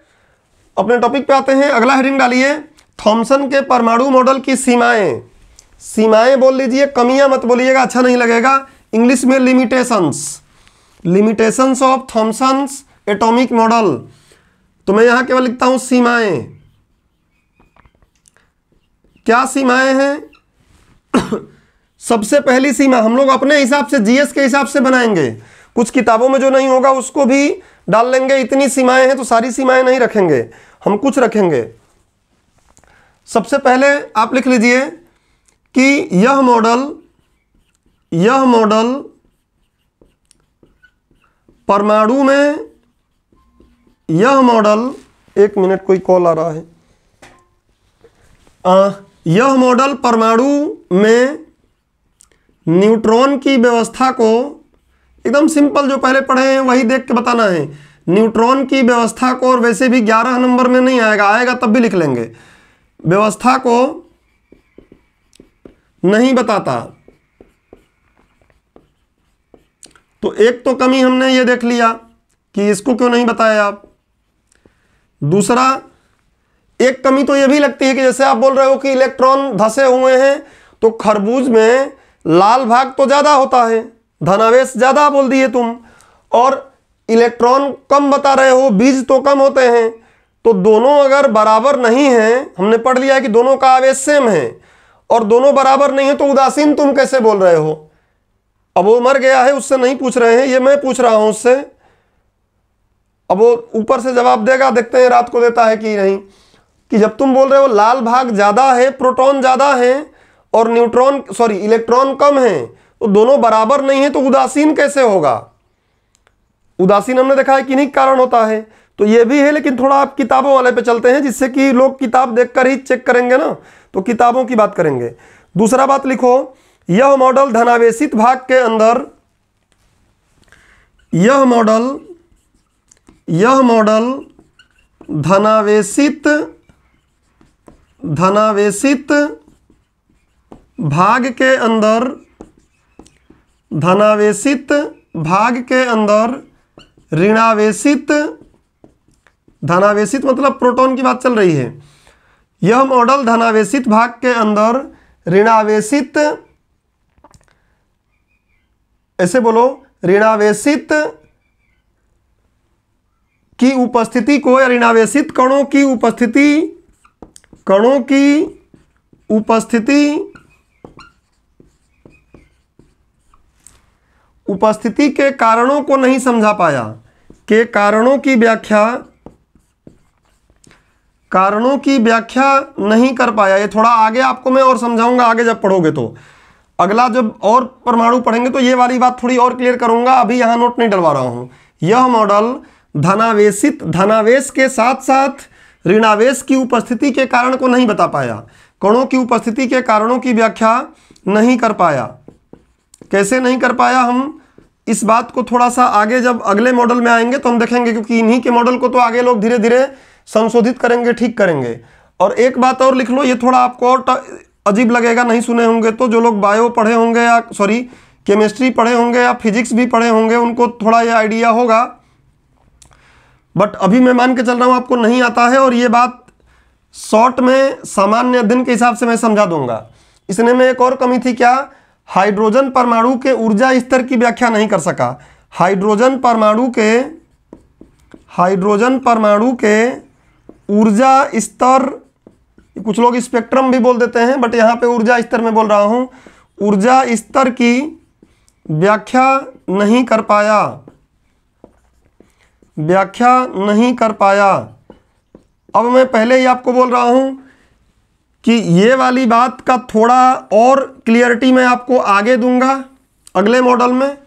अपने टॉपिक पे आते हैं। अगला हेडिंग डालिए, थॉमसन के परमाणु मॉडल की सीमाएं। सीमाएं बोल लीजिए, कमियां मत बोलिएगा, अच्छा नहीं लगेगा। इंग्लिश में limitations of Thomson's atomic model, तो मैं यहां केवल लिखता हूं सीमाएं। क्या सीमाएं हैं? सबसे पहली सीमा हम लोग अपने हिसाब से, जीएस के हिसाब से बनाएंगे, कुछ किताबों में जो नहीं होगा उसको भी डाल लेंगे। इतनी सीमाएं हैं तो सारी सीमाएं नहीं रखेंगे, हम कुछ रखेंगे। सबसे पहले आप लिख लीजिए कि यह मॉडल परमाणु में, यह मॉडल, एक मिनट कोई कॉल आ रहा है, यह मॉडल परमाणु में न्यूट्रॉन की व्यवस्था को, एकदम सिंपल जो पहले पढ़े हैं वही देख के बताना है, न्यूट्रॉन की व्यवस्था को, और वैसे भी 11 नंबर में नहीं आएगा, आएगा तब भी लिख लेंगे, व्यवस्था को नहीं बताता। तो एक तो कमी हमने ये देख लिया कि इसको क्यों नहीं बताया आप। दूसरा, एक कमी तो ये भी लगती है कि जैसे आप बोल रहे हो कि इलेक्ट्रॉन धंसे हुए हैं, तो खरबूज में लाल भाग तो ज़्यादा होता है, धनावेश ज़्यादा बोल दिए तुम, और इलेक्ट्रॉन कम बता रहे हो, बीज तो कम होते हैं। तो दोनों अगर बराबर नहीं हैं, हमने पढ़ लिया है कि दोनों का आवेश सेम है, और दोनों बराबर नहीं है तो उदासीन तुम कैसे बोल रहे हो। अब वो मर गया है, उससे नहीं पूछ रहे हैं, ये मैं पूछ रहा हूं उससे। अब वो ऊपर से जवाब देगा, देखते हैं रात को देता है कि नहीं। कि जब तुम बोल रहे हो लाल भाग ज़्यादा है, प्रोटॉन ज़्यादा है, और इलेक्ट्रॉन कम है, तो दोनों बराबर नहीं है तो उदासीन कैसे होगा। उदासीन हमने देखा है किन्हीं कारण होता है, तो ये भी है। लेकिन थोड़ा आप किताबों वाले पे चलते हैं, जिससे कि लोग किताब देखकर ही चेक करेंगे ना, तो किताबों की बात करेंगे। दूसरा बात लिखो, यह मॉडल धनावेशित भाग के अंदर, यह मॉडल धनावेशित भाग के अंदर, धनावेशित भाग के अंदर ऋणावेशित, धनावेशित मतलब प्रोटॉन की बात चल रही है। यह मॉडल धनावेशित भाग के अंदर ऋणावेशित, ऐसे बोलो, ऋणावेशित की उपस्थिति को, या ऋणावेशित कणों की उपस्थिति के कारणों को नहीं समझा पाया, के कारणों की व्याख्या नहीं कर पाया। ये थोड़ा आगे आपको मैं और समझाऊंगा, आगे जब पढ़ोगे तो। अगला जब और परमाणु पढ़ेंगे तो ये वाली बात थोड़ी और क्लियर करूंगा, अभी यहाँ नोट नहीं डलवा रहा हूँ। यह मॉडल धनावेशित, धनावेश के साथ साथ ऋणावेश की उपस्थिति के कारण को नहीं बता पाया, कणों की उपस्थिति के कारणों की व्याख्या नहीं कर पाया। कैसे नहीं कर पाया, हम इस बात को थोड़ा सा आगे जब अगले मॉडल में आएंगे तो हम देखेंगे, क्योंकि इन्हीं के मॉडल को तो आगे लोग धीरे धीरे संशोधित करेंगे, ठीक करेंगे। और एक बात और लिख लो, ये थोड़ा आपको और अजीब लगेगा नहीं सुने होंगे तो, जो लोग बायो पढ़े होंगे या सॉरी केमिस्ट्री पढ़े होंगे या फिजिक्स भी पढ़े होंगे उनको थोड़ा ये आइडिया होगा, बट अभी मैं मान के चल रहा हूँ आपको नहीं आता है। और ये बात शॉर्ट में सामान्य दिन के हिसाब से मैं समझा दूंगा। इसने में एक और कमी थी क्या, हाइड्रोजन परमाणु के ऊर्जा स्तर की व्याख्या नहीं कर सका। हाइड्रोजन परमाणु के ऊर्जा स्तर, कुछ लोग स्पेक्ट्रम भी बोल देते हैं, बट यहाँ पे ऊर्जा स्तर में बोल रहा हूँ, ऊर्जा स्तर की व्याख्या नहीं कर पाया। अब मैं पहले ही आपको बोल रहा हूँ कि ये वाली बात का थोड़ा और क्लियरिटी मैं आपको आगे दूंगा अगले मॉडल में,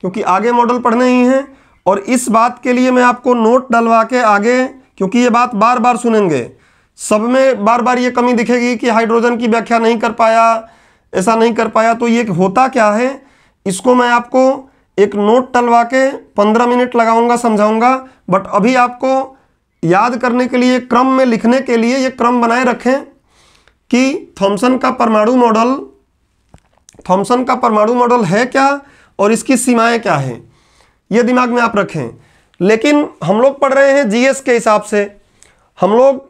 क्योंकि आगे मॉडल पढ़ने ही हैं। और इस बात के लिए मैं आपको नोट डलवा के आगे, क्योंकि ये बात बार बार सुनेंगे, सब में बार बार ये कमी दिखेगी कि हाइड्रोजन की व्याख्या नहीं कर पाया, ऐसा नहीं कर पाया। तो ये होता क्या है, इसको मैं आपको एक नोट डलवा के 15 मिनट लगाऊंगा, समझाऊंगा। बट अभी आपको याद करने के लिए, क्रम में लिखने के लिए ये क्रम बनाए रखें कि थॉमसन का परमाणु मॉडल है क्या और इसकी सीमाएं क्या हैं, ये दिमाग में आप रखें। लेकिन हम लोग पढ़ रहे हैं जीएस के हिसाब से, हम लोग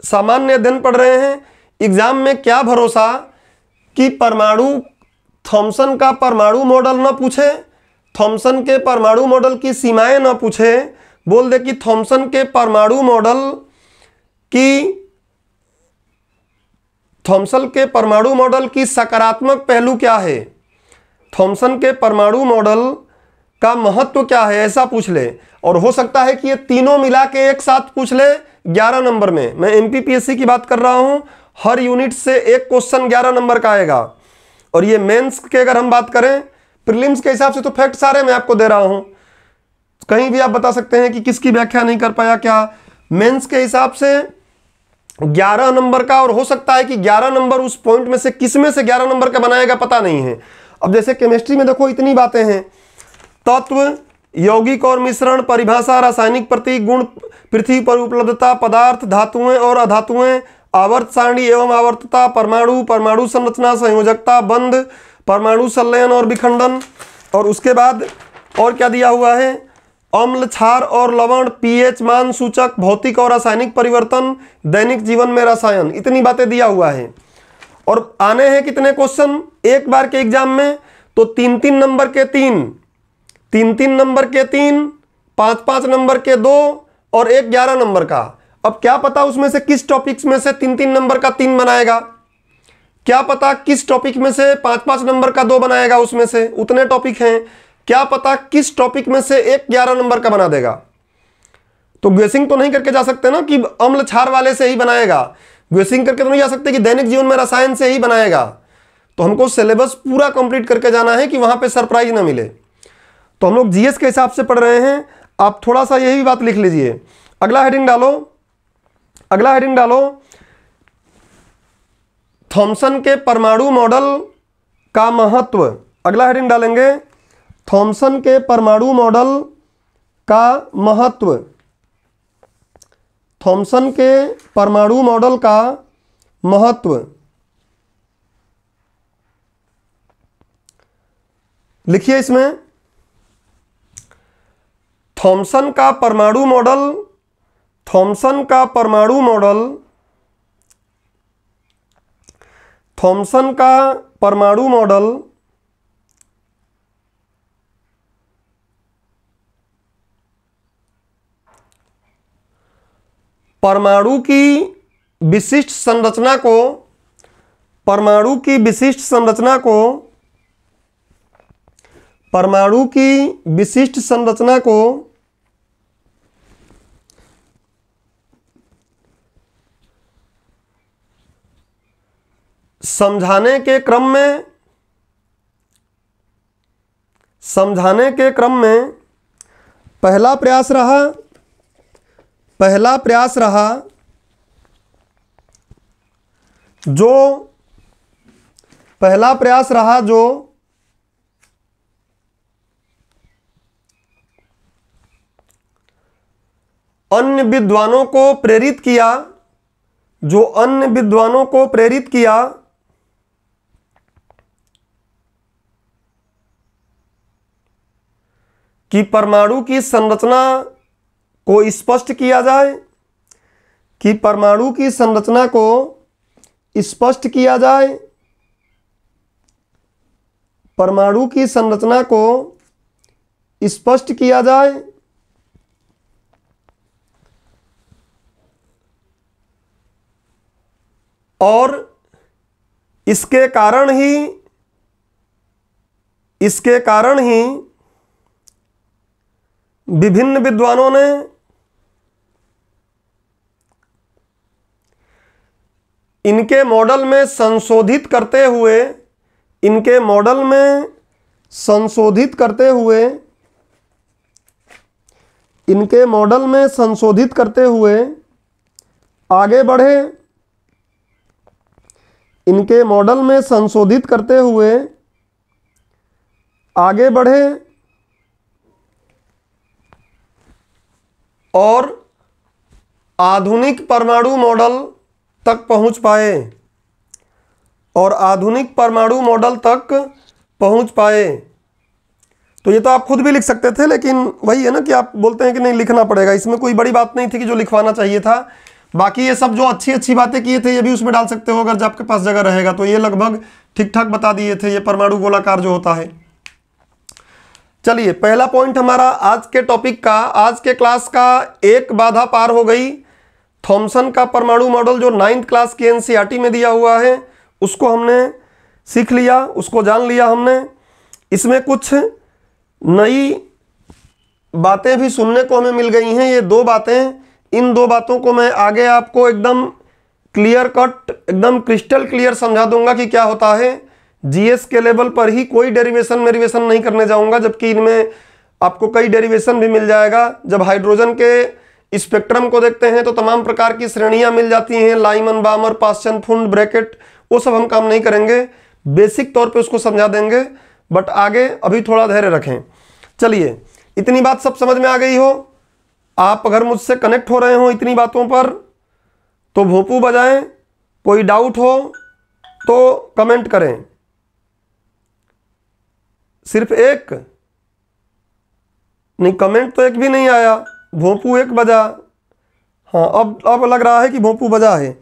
सामान्य दिन पढ़ रहे हैं। एग्जाम में क्या भरोसा कि थॉमसन का परमाणु मॉडल ना पूछे, थॉमसन के परमाणु मॉडल की सीमाएं ना पूछे, बोल दे कि थॉमसन के परमाणु मॉडल की सकारात्मक पहलू क्या है, थॉमसन के परमाणु मॉडल का महत्व क्या है, ऐसा पूछ ले। और हो सकता है कि ये तीनों मिला के एक साथ पूछ ले 11 नंबर में। मैं एमपीपीएससी की बात कर रहा हूं, हर यूनिट से एक क्वेश्चन 11 नंबर का आएगा। और ये मेंस के अगर हम बात करें, प्रीलिम्स के हिसाब से तो फैक्ट सारे मैं आपको दे रहा हूं, कहीं भी आप बता सकते हैं कि किसकी व्याख्या नहीं कर पाया क्या। मेंस के हिसाब से 11 नंबर का, और हो सकता है कि 11 नंबर उस पॉइंट में से किस में से 11 नंबर का बनाएगा पता नहीं है। अब जैसे केमिस्ट्री में देखो इतनी बातें हैं, तत्व, यौगिक और मिश्रण, परिभाषा, रासायनिक प्रतीक, गुण, पृथ्वी पर उपलब्धता, पदार्थ, धातुएं और अधातुएं, आवर्त सारणी एवं आवर्तता, परमाणु संरचना, संयोजकता, बंध, परमाणु संलयन और विखंडन। और उसके बाद और क्या दिया हुआ है, अम्ल, क्षार और लवण, पीएच मान सूचक, भौतिक और रासायनिक परिवर्तन, दैनिक जीवन में रसायन, इतनी बातें दिया हुआ है। और आने हैं कितने क्वेश्चन एक बार के एग्जाम में, तो 3-3 नंबर के 3 नंबर के 3, 5-5 नंबर के 2 और एक 11 नंबर का। अब क्या पता उसमें से किस टॉपिक्स में से 3-3 नंबर का 3 बनाएगा, क्या पता किस टॉपिक में से 5-5 नंबर का 2 बनाएगा, उसमें से उतने टॉपिक हैं, क्या पता किस टॉपिक में से एक 11 नंबर का बना देगा। तो गेसिंग तो नहीं करके जा सकते ना कि अम्ल क्षार वाले से ही बनाएगा, गेसिंग करके तो नहीं जा सकते कि दैनिक जीवन में रसायन से ही बनाएगा। तो हमको सिलेबस पूरा कंप्लीट करके जाना है कि वहां पे सरप्राइज ना मिले। तो हम लोग जीएस के हिसाब से पढ़ रहे हैं, आप थोड़ा सा यही बात लिख लीजिए। अगला हेडिंग डालो, थॉमसन के परमाणु मॉडल का महत्व। अगला हेडिंग डालेंगे, थॉमसन के परमाणु मॉडल का महत्व। थॉमसन के परमाणु मॉडल का महत्व लिखिए इसमें, थॉमसन का परमाणु मॉडल परमाणु की विशिष्ट संरचना को समझाने के क्रम में पहला प्रयास रहा जो अन्य विद्वानों को प्रेरित किया, जो अन्य विद्वानों को प्रेरित किया कि परमाणु की संरचना को स्पष्ट किया जाए, कि परमाणु की संरचना को स्पष्ट किया जाए, परमाणु की संरचना को स्पष्ट किया जाए, और इसके कारण ही विभिन्न विद्वानों ने इनके मॉडल में संशोधित करते हुए, इनके मॉडल में संशोधित करते हुए, इनके मॉडल में संशोधित करते हुए आगे बढ़े, इनके मॉडल में संशोधित करते हुए आगे बढ़े और आधुनिक परमाणु मॉडल तक पहुंच पाए, और आधुनिक परमाणु मॉडल तक पहुंच पाए। तो ये तो आप खुद भी लिख सकते थे, लेकिन वही है ना कि आप बोलते हैं कि नहीं लिखना पड़ेगा। इसमें कोई बड़ी बात नहीं थी कि जो लिखवाना चाहिए था। बाकी ये सब जो अच्छी अच्छी बातें किए थे ये भी उसमें डाल सकते हो अगर जब आपके पास जगह रहेगा। तो ये लगभग ठीक ठाक बता दिए थे, ये परमाणु गोलाकार जो होता है। चलिए, पहला पॉइंट हमारा आज के टॉपिक का, आज के क्लास का एक बाधा पार हो गई। थॉमसन का परमाणु मॉडल जो 9th क्लास की एनसीईआरटी में दिया हुआ है उसको हमने सीख लिया, उसको जान लिया हमने। इसमें कुछ नई बातें भी सुनने को हमें मिल गई हैं। ये 2 बातें, इन 2 बातों को मैं आगे आपको एकदम क्लियर कट, एकदम क्रिस्टल क्लियर समझा दूंगा कि क्या होता है। जीएस के लेवल पर ही कोई डेरिवेशन मेरिवेशन नहीं करने जाऊंगा, जबकि इनमें आपको कई डेरिवेशन भी मिल जाएगा। जब हाइड्रोजन के स्पेक्ट्रम को देखते हैं तो तमाम प्रकार की श्रेणियां मिल जाती हैं, लाइमन, बामर, पास्चन, फुंड, ब्रैकेट, वो सब हम काम नहीं करेंगे, बेसिक तौर पे उसको समझा देंगे। बट आगे अभी थोड़ा धैर्य रखें। चलिए, इतनी बात सब समझ में आ गई हो। आप अगर मुझसे कनेक्ट हो रहे हो इतनी बातों पर तो भोंपू बजाएं। कोई डाउट हो तो कमेंट करें। सिर्फ एक नहीं, कमेंट तो एक भी नहीं आया, भोंपू एक बजा। हाँ, अब लग रहा है कि भोंपू बजा है।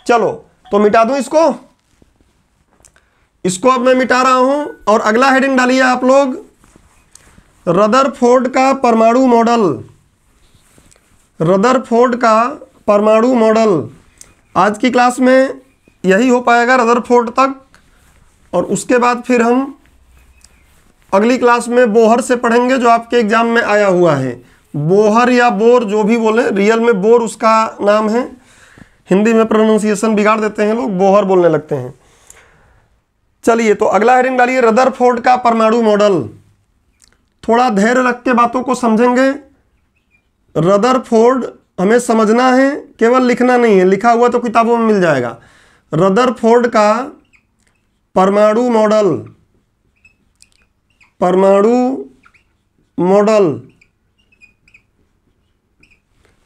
चलो, तो मिटा दूं इसको अब मैं मिटा रहा हूं। और अगला हेडिंग डालिए आप लोग, रदरफोर्ड का परमाणु मॉडल। रदरफोर्ड का परमाणु मॉडल। आज की क्लास में यही हो पाएगा, रदरफोर्ड तक, और उसके बाद फिर हम अगली क्लास में बोहर से पढ़ेंगे, जो आपके एग्जाम में आया हुआ है। बोहर या बोर जो भी बोले, रियल में बोर उसका नाम है, हिंदी में प्रोनाउंसिएशन बिगाड़ देते हैं लोग, बोहर बोलने लगते हैं। चलिए, तो अगला हेडिंग डालिए, रदरफोर्ड का परमाणु मॉडल। थोड़ा धैर्य रख के बातों को समझेंगे। रदरफोर्ड हमें समझना है, केवल लिखना नहीं है, लिखा हुआ तो किताबों में मिल जाएगा। रदरफोर्ड का परमाणु मॉडल, परमाणु model,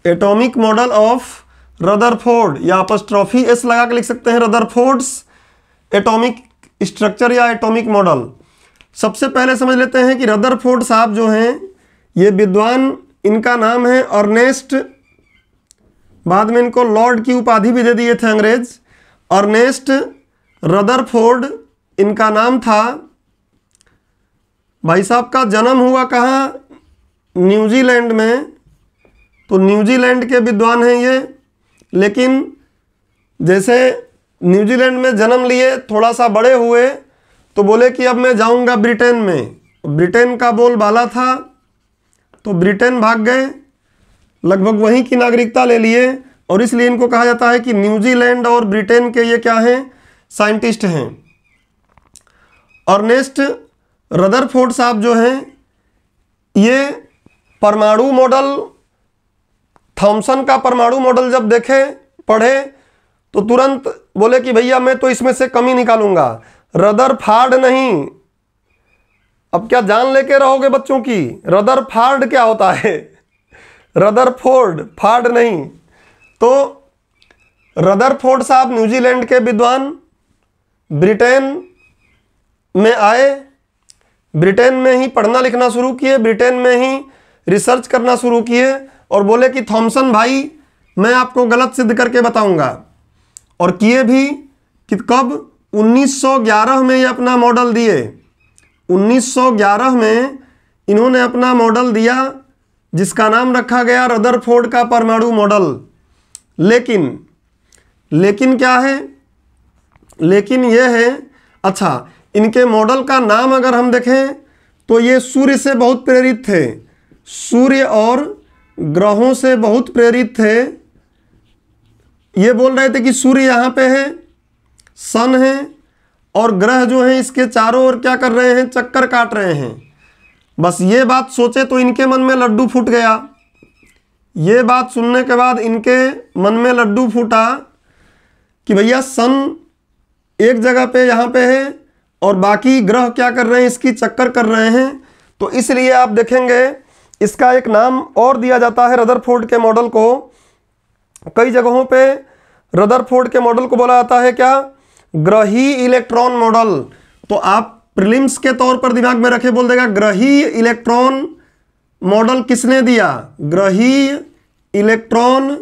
atomic model of Rutherford, या अपस्ट्रॉफी एस लगा के लिख सकते हैं, रदरफोर्ड्स एटॉमिक स्ट्रक्चर या एटॉमिक मॉडल। सबसे पहले समझ लेते हैं कि रदरफोर्ड साहब जो हैं ये विद्वान, इनका नाम है अर्नेस्ट, बाद में इनको लॉर्ड की उपाधि भी दे दिए थे अंग्रेज। अर्नेस्ट रदरफोर्ड इनका नाम था। भाई साहब का जन्म हुआ कहाँ? न्यूजीलैंड में। तो न्यूजीलैंड के विद्वान हैं ये, लेकिन जैसे न्यूजीलैंड में जन्म लिए, थोड़ा सा बड़े हुए तो बोले कि अब मैं जाऊंगा ब्रिटेन में। ब्रिटेन का बोलबाला था तो ब्रिटेन भाग गए, लगभग वहीं की नागरिकता ले लिए, और इसलिए इनको कहा जाता है कि न्यूजीलैंड और ब्रिटेन के ये क्या हैं? साइंटिस्ट हैं। अर्नेस्ट रदरफोर्ड साहब जो हैं ये परमाणु मॉडल, थॉमसन का परमाणु मॉडल जब देखे, पढ़े, तो तुरंत बोले कि भैया मैं तो इसमें से कमी निकालूंगा, रदरफोर्ड नहीं। अब क्या जान लेके रहोगे बच्चों की? रदरफोर्ड क्या होता है? रदरफोर्ड, फार्ड नहीं। तो रदरफोर्ड साहब न्यूजीलैंड के विद्वान, ब्रिटेन में आए, ब्रिटेन में ही पढ़ना लिखना शुरू किए, ब्रिटेन में ही रिसर्च करना शुरू किए और बोले कि थॉमसन भाई मैं आपको गलत सिद्ध करके बताऊंगा। और किए भी कि कब? 1911 में ये अपना मॉडल दिए। 1911 में इन्होंने अपना मॉडल दिया जिसका नाम रखा गया रदरफोर्ड का परमाणु मॉडल। लेकिन क्या है? लेकिन यह है, अच्छा इनके मॉडल का नाम अगर हम देखें तो ये सूर्य से बहुत प्रेरित थे, सूर्य और ग्रहों से बहुत प्रेरित थे। ये बोल रहे थे कि सूर्य यहाँ पे है, सन है, और ग्रह जो हैं इसके चारों ओर क्या कर रहे हैं? चक्कर काट रहे हैं। बस ये बात सोचे तो इनके मन में लड्डू फूट गया। ये बात सुनने के बाद इनके मन में लड्डू फूटा कि भैया सन एक जगह पे यहाँ पे है और बाकी ग्रह क्या कर रहे हैं? इसकी चक्कर कर रहे हैं। तो इसलिए आप देखेंगे इसका एक नाम और दिया जाता है रदरफोर्ड के मॉडल को। कई जगहों पे रदरफोर्ड के मॉडल को बोला जाता है क्या? ग्रही इलेक्ट्रॉन मॉडल। तो आप प्रीलिम्स के तौर पर दिमाग में रखे, बोल देगा ग्रही इलेक्ट्रॉन मॉडल किसने दिया? ग्रही इलेक्ट्रॉन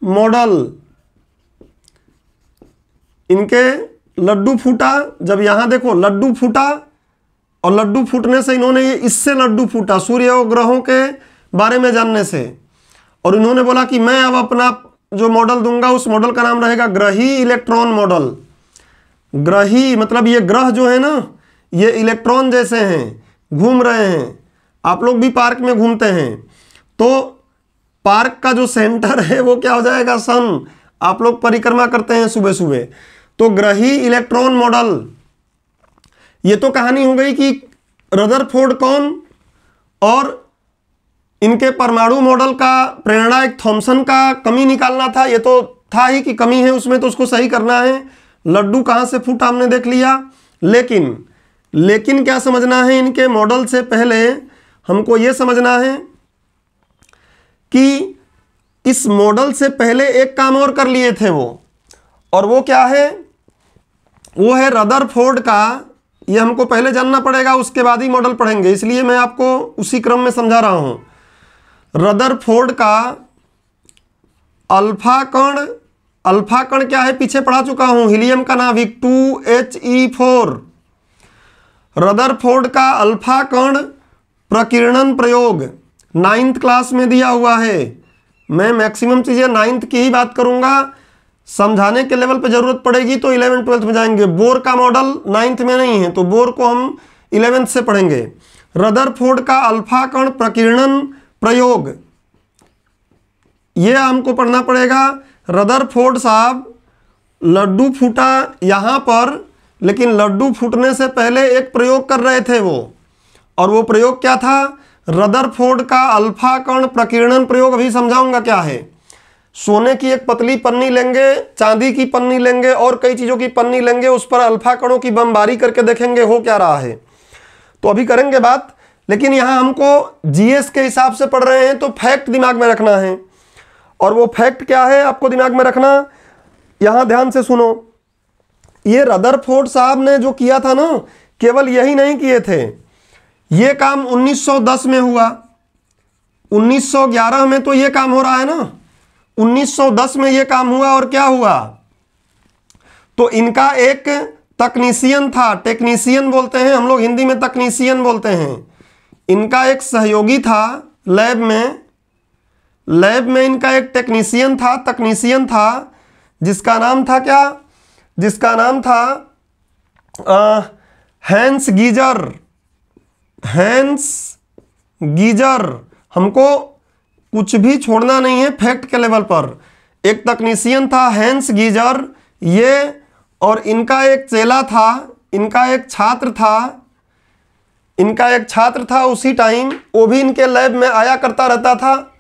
मॉडल। इनके लड्डू फूटा जब यहां देखो लड्डू फूटा, और लड्डू फूटने से इन्होंने ये इससे लड्डू फूटा सूर्य और ग्रहों के बारे में जानने से। और इन्होंने बोला कि मैं अब अपना जो मॉडल दूंगा उस मॉडल का नाम रहेगा ग्रही इलेक्ट्रॉन मॉडल। ग्रही मतलब ये ग्रह जो है ना, ये इलेक्ट्रॉन जैसे हैं, घूम रहे हैं। आप लोग भी पार्क में घूमते हैं तो पार्क का जो सेंटर है वो क्या हो जाएगा? सन। आप लोग परिक्रमा करते हैं सुबह सुबह। तो ग्रही इलेक्ट्रॉन मॉडल। ये तो कहानी हो गई कि रदरफोर्ड कौन, और इनके परमाणु मॉडल का प्रेरणा एक थॉमसन का कमी निकालना था। ये तो था ही कि कमी है उसमें तो उसको सही करना है। लड्डू कहाँ से फूटा हमने देख लिया। लेकिन क्या समझना है? इनके मॉडल से पहले हमको ये समझना है कि इस मॉडल से पहले एक काम और कर लिए थे वो, और वो क्या है? वो है रदरफोर्ड का। ये हमको पहले जानना पड़ेगा, उसके बाद ही मॉडल पढ़ेंगे, इसलिए मैं आपको उसी क्रम में समझा रहा हूं। रदरफोर्ड का अल्फा कण क्या है? पीछे पढ़ा चुका हूं, हीलियम का नाभिक 2He4। रदरफोर्ड का अल्फा कण प्रकीर्णन प्रयोग 9th क्लास में दिया हुआ है। मैं मैक्सिमम चीजें 9th की ही बात करूंगा, समझाने के लेवल पे जरूरत पड़ेगी तो 11th 12th में जाएंगे। बोर का मॉडल 9th में नहीं है तो बोर को हम 11th से पढ़ेंगे। रदरफोर्ड का अल्फा कण प्रकीर्णन प्रयोग, ये हमको पढ़ना पड़ेगा। रदरफोर्ड साहब लड्डू फूटा यहाँ पर, लेकिन लड्डू फूटने से पहले एक प्रयोग कर रहे थे वो, और वो प्रयोग क्या था? रदरफोर्ड का अल्फा कण प्रकीर्णन प्रयोग। अभी समझाऊंगा क्या है। सोने की एक पतली पन्नी लेंगे, चांदी की पन्नी लेंगे और कई चीज़ों की पन्नी लेंगे, उस पर अल्फा कणों की बमबारी करके देखेंगे हो क्या रहा है। तो अभी करेंगे बात, लेकिन यहाँ हमको जीएस के हिसाब से पढ़ रहे हैं तो फैक्ट दिमाग में रखना है। और वो फैक्ट क्या है आपको दिमाग में रखना, यहाँ ध्यान से सुनो। ये रदरफोर्ड साहब ने जो किया था ना, केवल यही नहीं किए थे। ये काम 1910 में हुआ, 1911 में तो ये काम हो रहा है ना, 1910 में ये काम हुआ। और क्या हुआ? तो इनका एक तकनीशियन था, टेक्नीशियन बोलते हैं हम लोग हिंदी में, तकनीशियन बोलते हैं। इनका एक सहयोगी था लैब में इनका एक तकनीशियन था जिसका नाम था क्या? जिसका नाम था हैंस गीजर। हमको कुछ भी छोड़ना नहीं है फैक्ट के लेवल पर। एक तकनीशियन था हैंस गीजर ये, और इनका एक चेला था, इनका एक छात्र था उसी टाइम। वो भी इनके लैब में आया करता रहता था,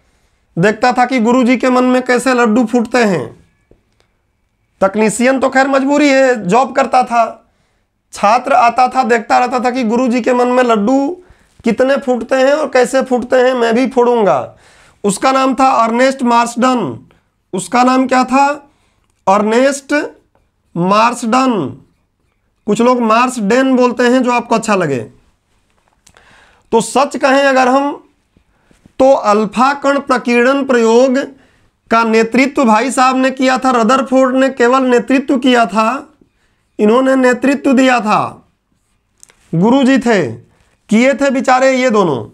देखता था कि गुरुजी के मन में कैसे लड्डू फूटते हैं। तकनीशियन तो खैर मजबूरी है, जॉब करता था। छात्र आता था, देखता रहता था कि गुरुजी के मन में लड्डू कितने फूटते हैं और कैसे फूटते हैं मैं भी फोड़ूंगा। उसका नाम था अर्नेस्ट मार्सडन। उसका नाम क्या था? Ernest Marsden. कुछ लोग मार्सडेन बोलते हैं, जो आपको अच्छा लगे। तो सच कहें अगर हम, तो अल्फा कण प्रकीर्णन प्रयोग का नेतृत्व भाई साहब ने किया था। रदरफोर्ड ने केवल नेतृत्व किया था, इन्होंने नेतृत्व दिया था। गुरुजी थे, किए थे बेचारे ये दोनों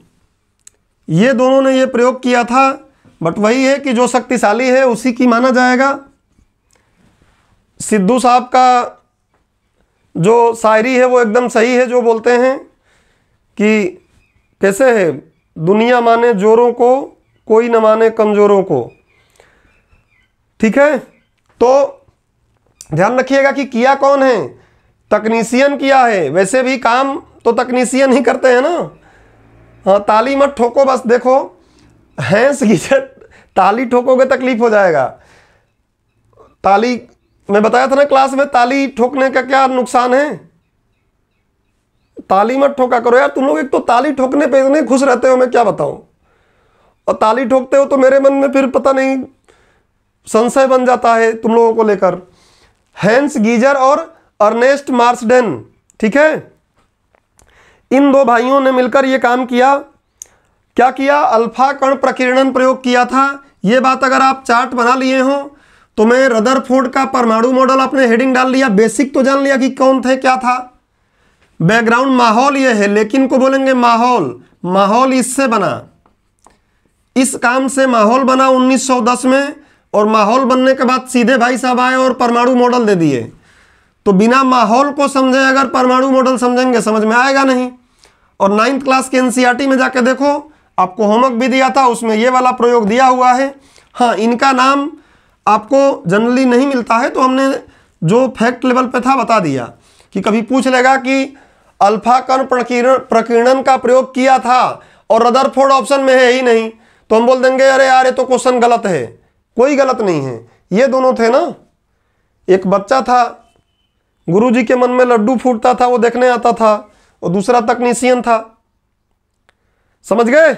ने ये प्रयोग किया था। बट वही है कि जो शक्तिशाली है उसी की माना जाएगा। सिद्धू साहब का जो शायरी है वो एकदम सही है, जो बोलते हैं कि कैसे है, दुनिया माने जोरों को, कोई न माने कमजोरों को। ठीक है, तो ध्यान रखिएगा कि किया कौन है? तकनीशियन किया है। वैसे भी काम तो तकनीशियन ही करते हैं ना। हाँ, ताली मत ठोको बस। देखो हैंस गीजर, ताली ठोकोगे तकलीफ हो जाएगा। ताली, मैं बताया था ना क्लास में, ताली ठोकने का क्या नुकसान है। ताली मत ठोका करो यार, तुम लोग एक तो ताली ठोकने पे इतने खुश रहते हो, मैं क्या बताऊं। और ताली ठोकते हो तो मेरे मन में फिर पता नहीं संशय बन जाता है तुम लोगों को लेकर। हैंस गीजर और अर्नेस्ट मार्सडेन, ठीक है, इन दो भाइयों ने मिलकर यह काम किया। क्या किया? अल्फा कण प्रकीर्णन प्रयोग किया था। यह बात अगर आप चार्ट बना लिए हो तो मैं रदरफोर्ड का परमाणु मॉडल आपने हेडिंग डाल लिया, बेसिक तो जान लिया कि कौन थे क्या था। बैकग्राउंड माहौल ये है, लेकिन को बोलेंगे माहौल इससे बना, इस काम से माहौल बना 1910 में। और माहौल बनने के बाद सीधे भाई साहब आए और परमाणु मॉडल दे दिए। तो बिना माहौल को समझे अगर परमाणु मॉडल समझेंगे समझ में आएगा नहीं। और 9th क्लास के एनसीईआरटी में जाके देखो, आपको होमवर्क भी दिया था, उसमें ये वाला प्रयोग दिया हुआ है। हाँ, इनका नाम आपको जनरली नहीं मिलता है, तो हमने जो फैक्ट लेवल पे था बता दिया कि कभी पूछ लेगा कि अल्फा कण प्रकीर्णन का प्रयोग किया था और रदरफोर्ड ऑप्शन में है ही नहीं, तो हम बोल देंगे अरे यार ये तो क्वेश्चन गलत है। कोई गलत नहीं है, ये दोनों थे ना। एक बच्चा था, गुरुजी के मन में लड्डू फूटता था, वो देखने आता था, और दूसरा तकनीशियन था। समझ गए?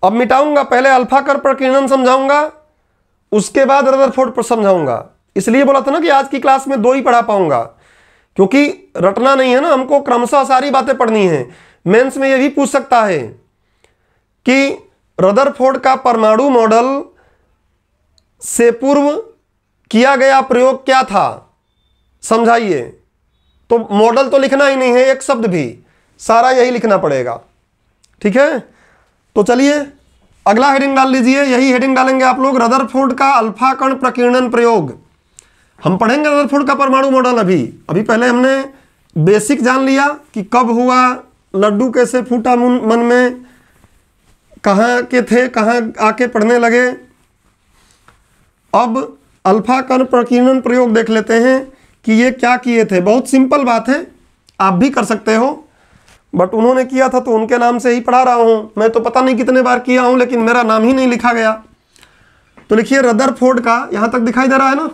अब मिटाऊंगा, पहले अल्फा कण प्रकीर्णन समझाऊंगा, उसके बाद रदरफोर्ड पर समझाऊंगा। इसलिए बोला था ना कि आज की क्लास में 2 ही पढ़ा पाऊंगा, क्योंकि रटना नहीं है ना, हमको क्रमशः सारी बातें पढ़नी है। मेंस में यह भी पूछ सकता है कि रदरफोर्ड का परमाणु मॉडल से पूर्व किया गया प्रयोग क्या था, समझाइए। तो मॉडल तो लिखना ही नहीं है, एक शब्द भी, सारा यही लिखना पड़ेगा। ठीक है, तो चलिए अगला हेडिंग डाल लीजिए। यही हेडिंग डालेंगे आप लोग, रदरफोर्ड का अल्फा कण प्रकीर्णन प्रयोग। हम पढ़ेंगे रदरफोर्ड का परमाणु मॉडल। अभी पहले हमने बेसिक जान लिया कि कब हुआ, लड्डू कैसे फूटा मन में, कहाँ के थे, कहाँ आके पढ़ने लगे। अब अल्फा कण प्रकीर्णन प्रयोग देख लेते हैं कि ये क्या किए थे। बहुत सिंपल बात है, आप भी कर सकते हो, बट उन्होंने किया था तो उनके नाम से ही पढ़ा रहा हूँ। मैं तो पता नहीं कितने बार किया हूँ, लेकिन मेरा नाम ही नहीं लिखा गया। तो लिखिए रदरफोर्ड का, यहां तक दिखाई दे रहा है ना,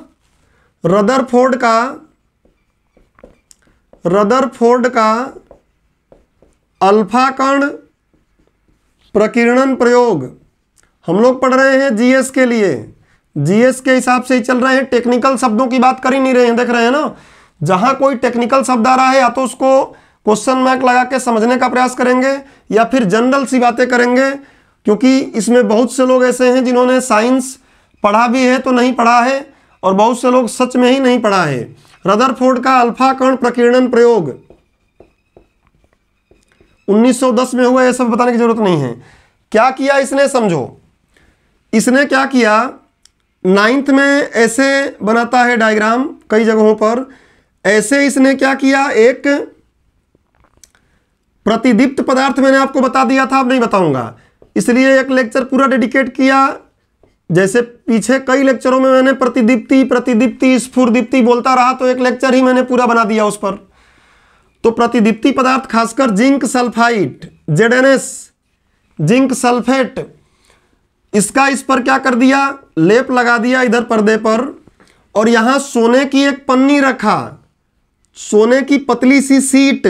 रदरफोर्ड का अल्फा कण प्रकीर्णन प्रयोग। हम लोग पढ़ रहे हैं जीएस के लिए, जीएस के हिसाब से ही चल रहे हैं, टेक्निकल शब्दों की बात कर ही नहीं रहे हैं। देख रहे हैं ना, जहां कोई टेक्निकल शब्द आ रहा है या तो उसको क्वेश्चन मार्क लगा के समझने का प्रयास करेंगे या फिर जनरल सी बातें करेंगे, क्योंकि इसमें बहुत से लोग ऐसे हैं जिन्होंने साइंस पढ़ा भी है तो नहीं पढ़ा है, और बहुत से लोग सच में ही नहीं पढ़ा है। रदरफोर्ड का अल्फा कण प्रकीर्णन प्रयोग 1910 में हुआ, यह सब बताने की जरूरत नहीं है। क्या किया इसने, समझो। इसने क्या किया, 9th में ऐसे बनाता है डायग्राम कई जगहों पर। ऐसे इसने क्या किया, एक प्रतिदीप्त पदार्थ मैंने आपको बता दिया था, अब नहीं बताऊंगा, इसलिए एक लेक्चर पूरा डेडिकेट किया। जैसे पीछे कई लेक्चरों में मैंने प्रतिदीप्ति स्फुरदीप्ति बोलता रहा, तो एक लेक्चर ही मैंने पूरा बना दिया उस पर। तो प्रतिदीप्ति पदार्थ खासकर zinc sulphide, ZnS, zinc sulphate, इसका इस पर क्या कर दिया, लेप लगा दिया इधर पर्दे पर, और यहां सोने की एक पन्नी रखा, सोने की पतली सी सीट,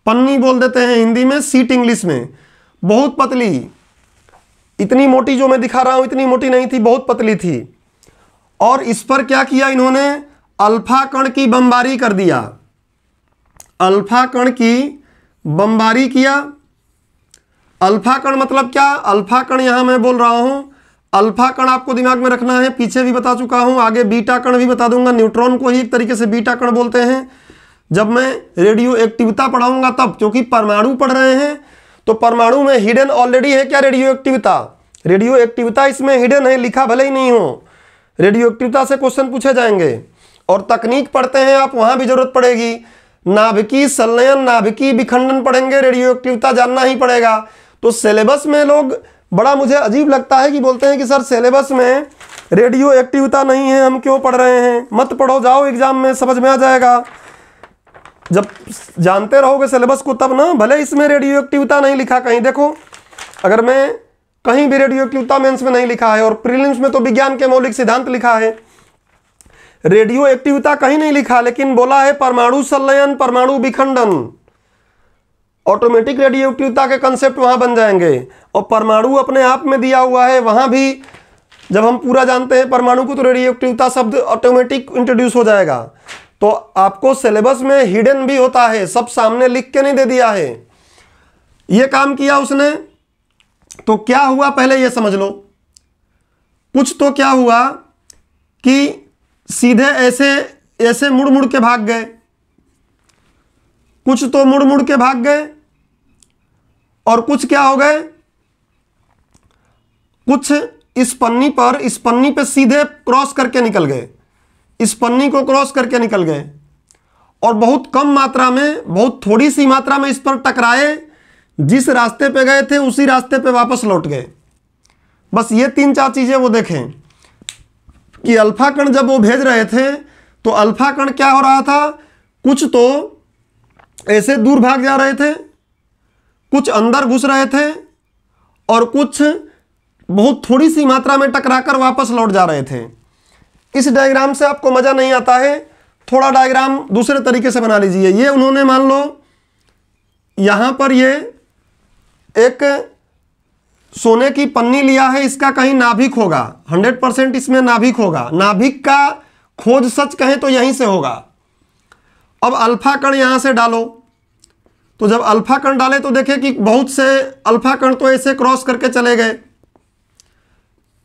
पन्नी बोल देते हैं हिंदी में, सीट इंग्लिश में। बहुत पतली, इतनी मोटी जो मैं दिखा रहा हूं इतनी मोटी नहीं थी, बहुत पतली थी। और इस पर क्या किया इन्होंने, अल्फा कण की बमबारी कर दिया, अल्फा कण की बमबारी किया। अल्फा कण मतलब क्या, अल्फा कण यहां मैं बोल रहा हूं, अल्फा कण आपको दिमाग में रखना है, पीछे भी बता चुका हूं, आगे बीटा कण भी बता दूंगा। न्यूट्रॉन को ही एक तरीके से बीटा कण बोलते हैं। जब मैं रेडियो एक्टिविता पढ़ाऊंगा तब, क्योंकि परमाणु पढ़ रहे हैं तो परमाणु में हिडन ऑलरेडी है क्या रेडियो एक्टिविता, रेडियो एक्टिविता इसमें हिडन है, लिखा भले ही नहीं हो। रेडियो एक्टिविता से क्वेश्चन पूछे जाएंगे। और तकनीक पढ़ते हैं आप, वहां भी जरूरत पड़ेगी। नाभिकीय संलयन, नाभिकीय विखंडन पढ़ेंगे, रेडियो एक्टिविता जानना ही पड़ेगा। तो सिलेबस में लोग, बड़ा मुझे अजीब लगता है कि बोलते हैं कि सर सिलेबस में रेडियो एक्टिविता नहीं है, हम क्यों पढ़ रहे हैं। मत पढ़ो, जाओ एग्जाम में समझ में आ जाएगा। जब जानते रहोगे सिलेबस को तब ना। भले इसमें रेडियो एक्टिविता नहीं लिखा कहीं, देखो अगर मैं कहीं भी रेडियो एक्टिविता मेंस में नहीं लिखा है, और प्रीलिम्स में तो विज्ञान के मौलिक सिद्धांत लिखा है, रेडियो एक्टिविता कहीं नहीं लिखा, लेकिन बोला है परमाणु संलयन, परमाणु विखंडन। ऑटोमेटिक रेडियो एक्टिविता के कंसेप्ट वहां बन जाएंगे। और परमाणु अपने आप में दिया हुआ है, वहां भी जब हम पूरा जानते हैं परमाणु को तो रेडियो एक्टिविता शब्द ऑटोमेटिक इंट्रोड्यूस हो जाएगा। तो आपको सिलेबस में हिडन भी होता है, सब सामने लिख के नहीं दे दिया है। ये काम किया उसने, तो क्या हुआ पहले ये समझ लो। कुछ तो क्या हुआ कि सीधे ऐसे ऐसे मुड़ मुड़ के भाग गए, कुछ तो मुड़ मुड़ के भाग गए, और कुछ क्या हो गए, कुछ इस पन्नी पे सीधे क्रॉस करके निकल गए, इस पन्नी को क्रॉस करके निकल गए, और बहुत कम मात्रा में, बहुत थोड़ी सी मात्रा में इस पर टकराए, जिस रास्ते पे गए थे उसी रास्ते पे वापस लौट गए। बस ये 3-4 चीजें वो देखें कि अल्फा कण जब वो भेज रहे थे तो अल्फा कण क्या हो रहा था, कुछ तो ऐसे दूर भाग जा रहे थे, कुछ अंदर घुस रहे थे, और कुछ बहुत थोड़ी सी मात्रा में टकराकर वापस लौट जा रहे थे। इस डायग्राम से आपको मजा नहीं आता है, थोड़ा डायग्राम दूसरे तरीके से बना लीजिए। ये उन्होंने मान लो यहां पर ये एक सोने की पन्नी लिया है, इसका कहीं नाभिक होगा, 100% इसमें नाभिक होगा। नाभिक का खोज सच कहें तो यहीं से होगा। अब अल्फा कण यहां से डालो, तो जब अल्फा कण डाले तो देखें कि बहुत से अल्फा कण तो ऐसे क्रॉस करके चले गए,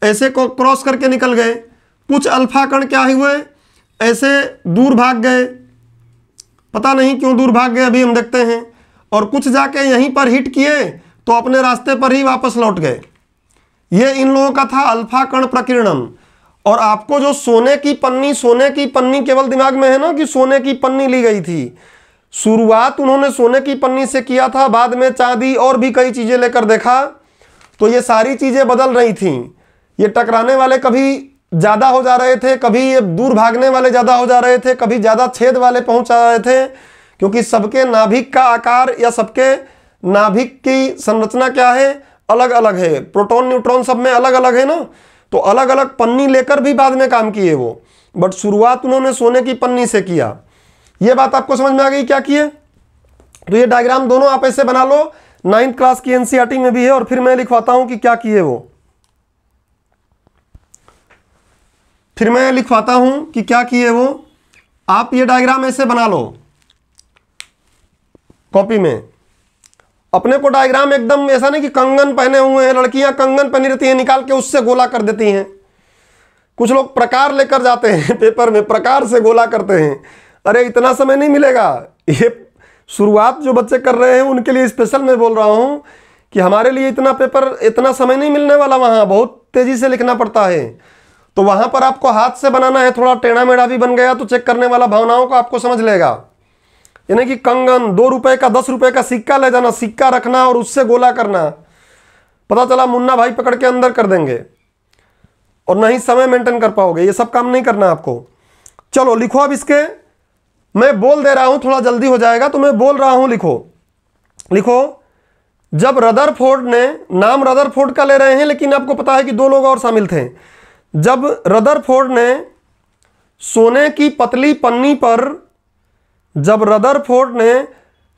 ऐसे क्रॉस करके निकल गए। कुछ अल्फा कण क्या हुए, ऐसे दूर भाग गए, पता नहीं क्यों दूर भाग गए, अभी हम देखते हैं। और कुछ जाके यहीं पर हिट किए तो अपने रास्ते पर ही वापस लौट गए। ये इन लोगों का था अल्फा कण प्रकीर्णन। और आपको जो सोने की पन्नी केवल दिमाग में है ना कि सोने की पन्नी ली गई थी। शुरुआत उन्होंने सोने की पन्नी से किया था, बाद में चांदी और भी कई चीजें लेकर देखा तो ये सारी चीजें बदल रही थीं। ये टकराने वाले कभी ज्यादा हो जा रहे थे, कभी ये दूर भागने वाले ज्यादा हो जा रहे थे, कभी ज्यादा छेद वाले पहुंच जा रहे थे, क्योंकि सबके नाभिक का आकार या सबके नाभिक की संरचना क्या है, अलग अलग है। प्रोटॉन न्यूट्रॉन सब में अलग अलग है ना, तो अलग अलग पन्नी लेकर भी बाद में काम किए वो, बट शुरुआत उन्होंने सोने की पन्नी से किया। ये बात आपको समझ में आ गई क्या किए। तो ये डायग्राम दोनों आप ऐसे बना लो, 9th क्लास की एनसीईआरटी में भी है, और फिर मैं लिखवाता हूं कि क्या किए वो, फिर मैं लिखवाता हूं कि क्या किए वो। आप ये डायग्राम ऐसे बना लो कॉपी में। अपने को डायग्राम एकदम ऐसा नहीं कि कंगन पहने हुए हैं, लड़कियां कंगन पहनी रहती हैं, निकाल के उससे गोला कर देती हैं। कुछ लोग प्रकार लेकर जाते हैं पेपर में, प्रकार से गोला करते हैं। अरे इतना समय नहीं मिलेगा। ये शुरुआत जो बच्चे कर रहे हैं उनके लिए स्पेशल मैं बोल रहा हूं कि हमारे लिए इतना पेपर, इतना समय नहीं मिलने वाला, वहां बहुत तेजी से लिखना पड़ता है। तो वहां पर आपको हाथ से बनाना है, थोड़ा टेढ़ा मेढ़ा भी बन गया तो चेक करने वाला भावनाओं को आपको समझ लेगा। यानी कि कंगन 2 रुपए का 10 रुपए का सिक्का ले जाना, सिक्का रखना और उससे गोला करना, पता चला मुन्ना भाई पकड़ के अंदर कर देंगे और नहीं समय मेंटेन कर पाओगे। ये सब काम नहीं करना आपको। चलो लिखो अब इसके, मैं बोल दे रहा हूं, थोड़ा जल्दी हो जाएगा तो मैं बोल रहा हूं, लिखो। जब रदरफोर्ड ने, नाम रदरफोर्ड का ले रहे हैं लेकिन आपको पता है कि 2 लोग और शामिल थे। जब रदरफोर्ड ने सोने की पतली पन्नी पर, जब रदरफोर्ड ने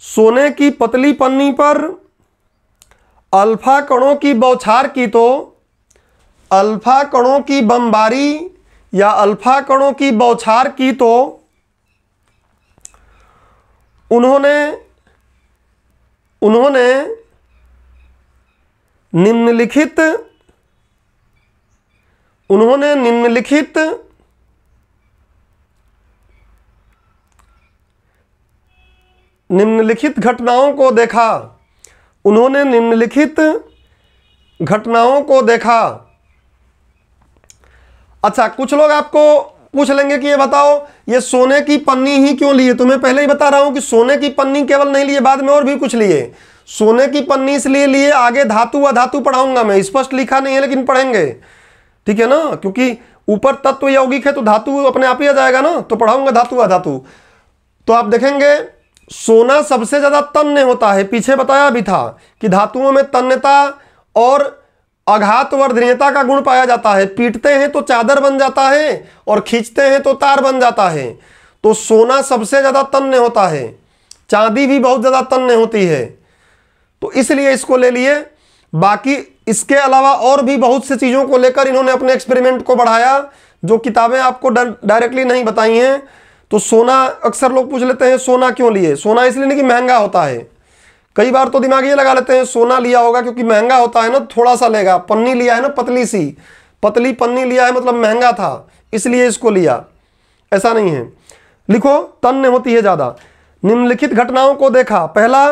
सोने की पतली पन्नी पर अल्फा कणों की बौछार की तो अल्फा कणों की बमबारी या अल्फा कणों की बौछार की तो उन्होंने निम्नलिखित घटनाओं को देखा। उन्होंने निम्नलिखित घटनाओं को देखा। अच्छा, कुछ लोग आपको पूछ लेंगे कि ये बताओ ये सोने की पन्नी ही क्यों लिए। तो मैं पहले ही बता रहा हूं कि सोने की पन्नी केवल नहीं लिए, बाद में और भी कुछ लिए। सोने की पन्नी इसलिए लिए, आगे धातु अधातु पढ़ाऊंगा मैं, स्पष्ट लिखा नहीं है लेकिन पढ़ेंगे, ठीक है ना, क्योंकि ऊपर तत्व यौगिक है तो धातु अपने आप ही आ जाएगा ना, तो पढ़ाऊंगा धातु अधातु। तो आप देखेंगे सोना सबसे ज्यादा तन्य होता है। पीछे बताया भी था कि धातुओं में तन्यता और आघात वर्धनीयता का गुण पाया जाता है। पीटते हैं तो चादर बन जाता है और खींचते हैं तो तार बन जाता है। तो सोना सबसे ज्यादा तन्य होता है, चांदी भी बहुत ज्यादा तन्य होती है, तो इसलिए इसको ले लिए। बाकी इसके अलावा और भी बहुत से चीजों को लेकर इन्होंने अपने एक्सपेरिमेंट को बढ़ाया, जो किताबें आपको डायरेक्टली नहीं बताई हैं। तो सोना अक्सर लोग पूछ लेते हैं सोना क्यों लिए। सोना इसलिए नहीं कि महंगा होता है, कई बार तो दिमाग ये लगा लेते हैं सोना लिया होगा क्योंकि महंगा होता है ना, थोड़ा सा लेगा। पन्नी लिया है ना, पतली सी पतली पन्नी लिया है मतलब महंगा था इसलिए इसको लिया, ऐसा नहीं है। लिखो तन्य होती है ज्यादा। निम्नलिखित घटनाओं को देखा। पहला,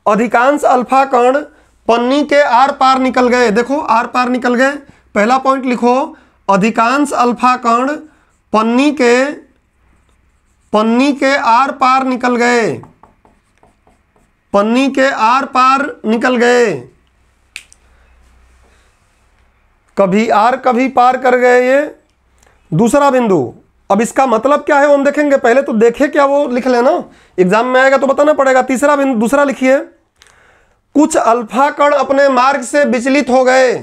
अधिकांश अल्फा कण पन्नी के आर पार निकल गए। देखो आर पार निकल गए, पहला पॉइंट लिखो, अधिकांश अल्फा कण पन्नी के आर पार निकल गए। पन्नी के आर पार निकल गए, कभी आर कभी पार कर गए। ये दूसरा बिंदु। अब इसका मतलब क्या है वो हम देखेंगे, पहले तो देखे क्या वो लिख लेना, एग्जाम में आएगा तो बताना पड़ेगा। तीसरा बिंदु, दूसरा लिखिए, कुछ अल्फा कण अपने मार्ग से विचलित हो गए।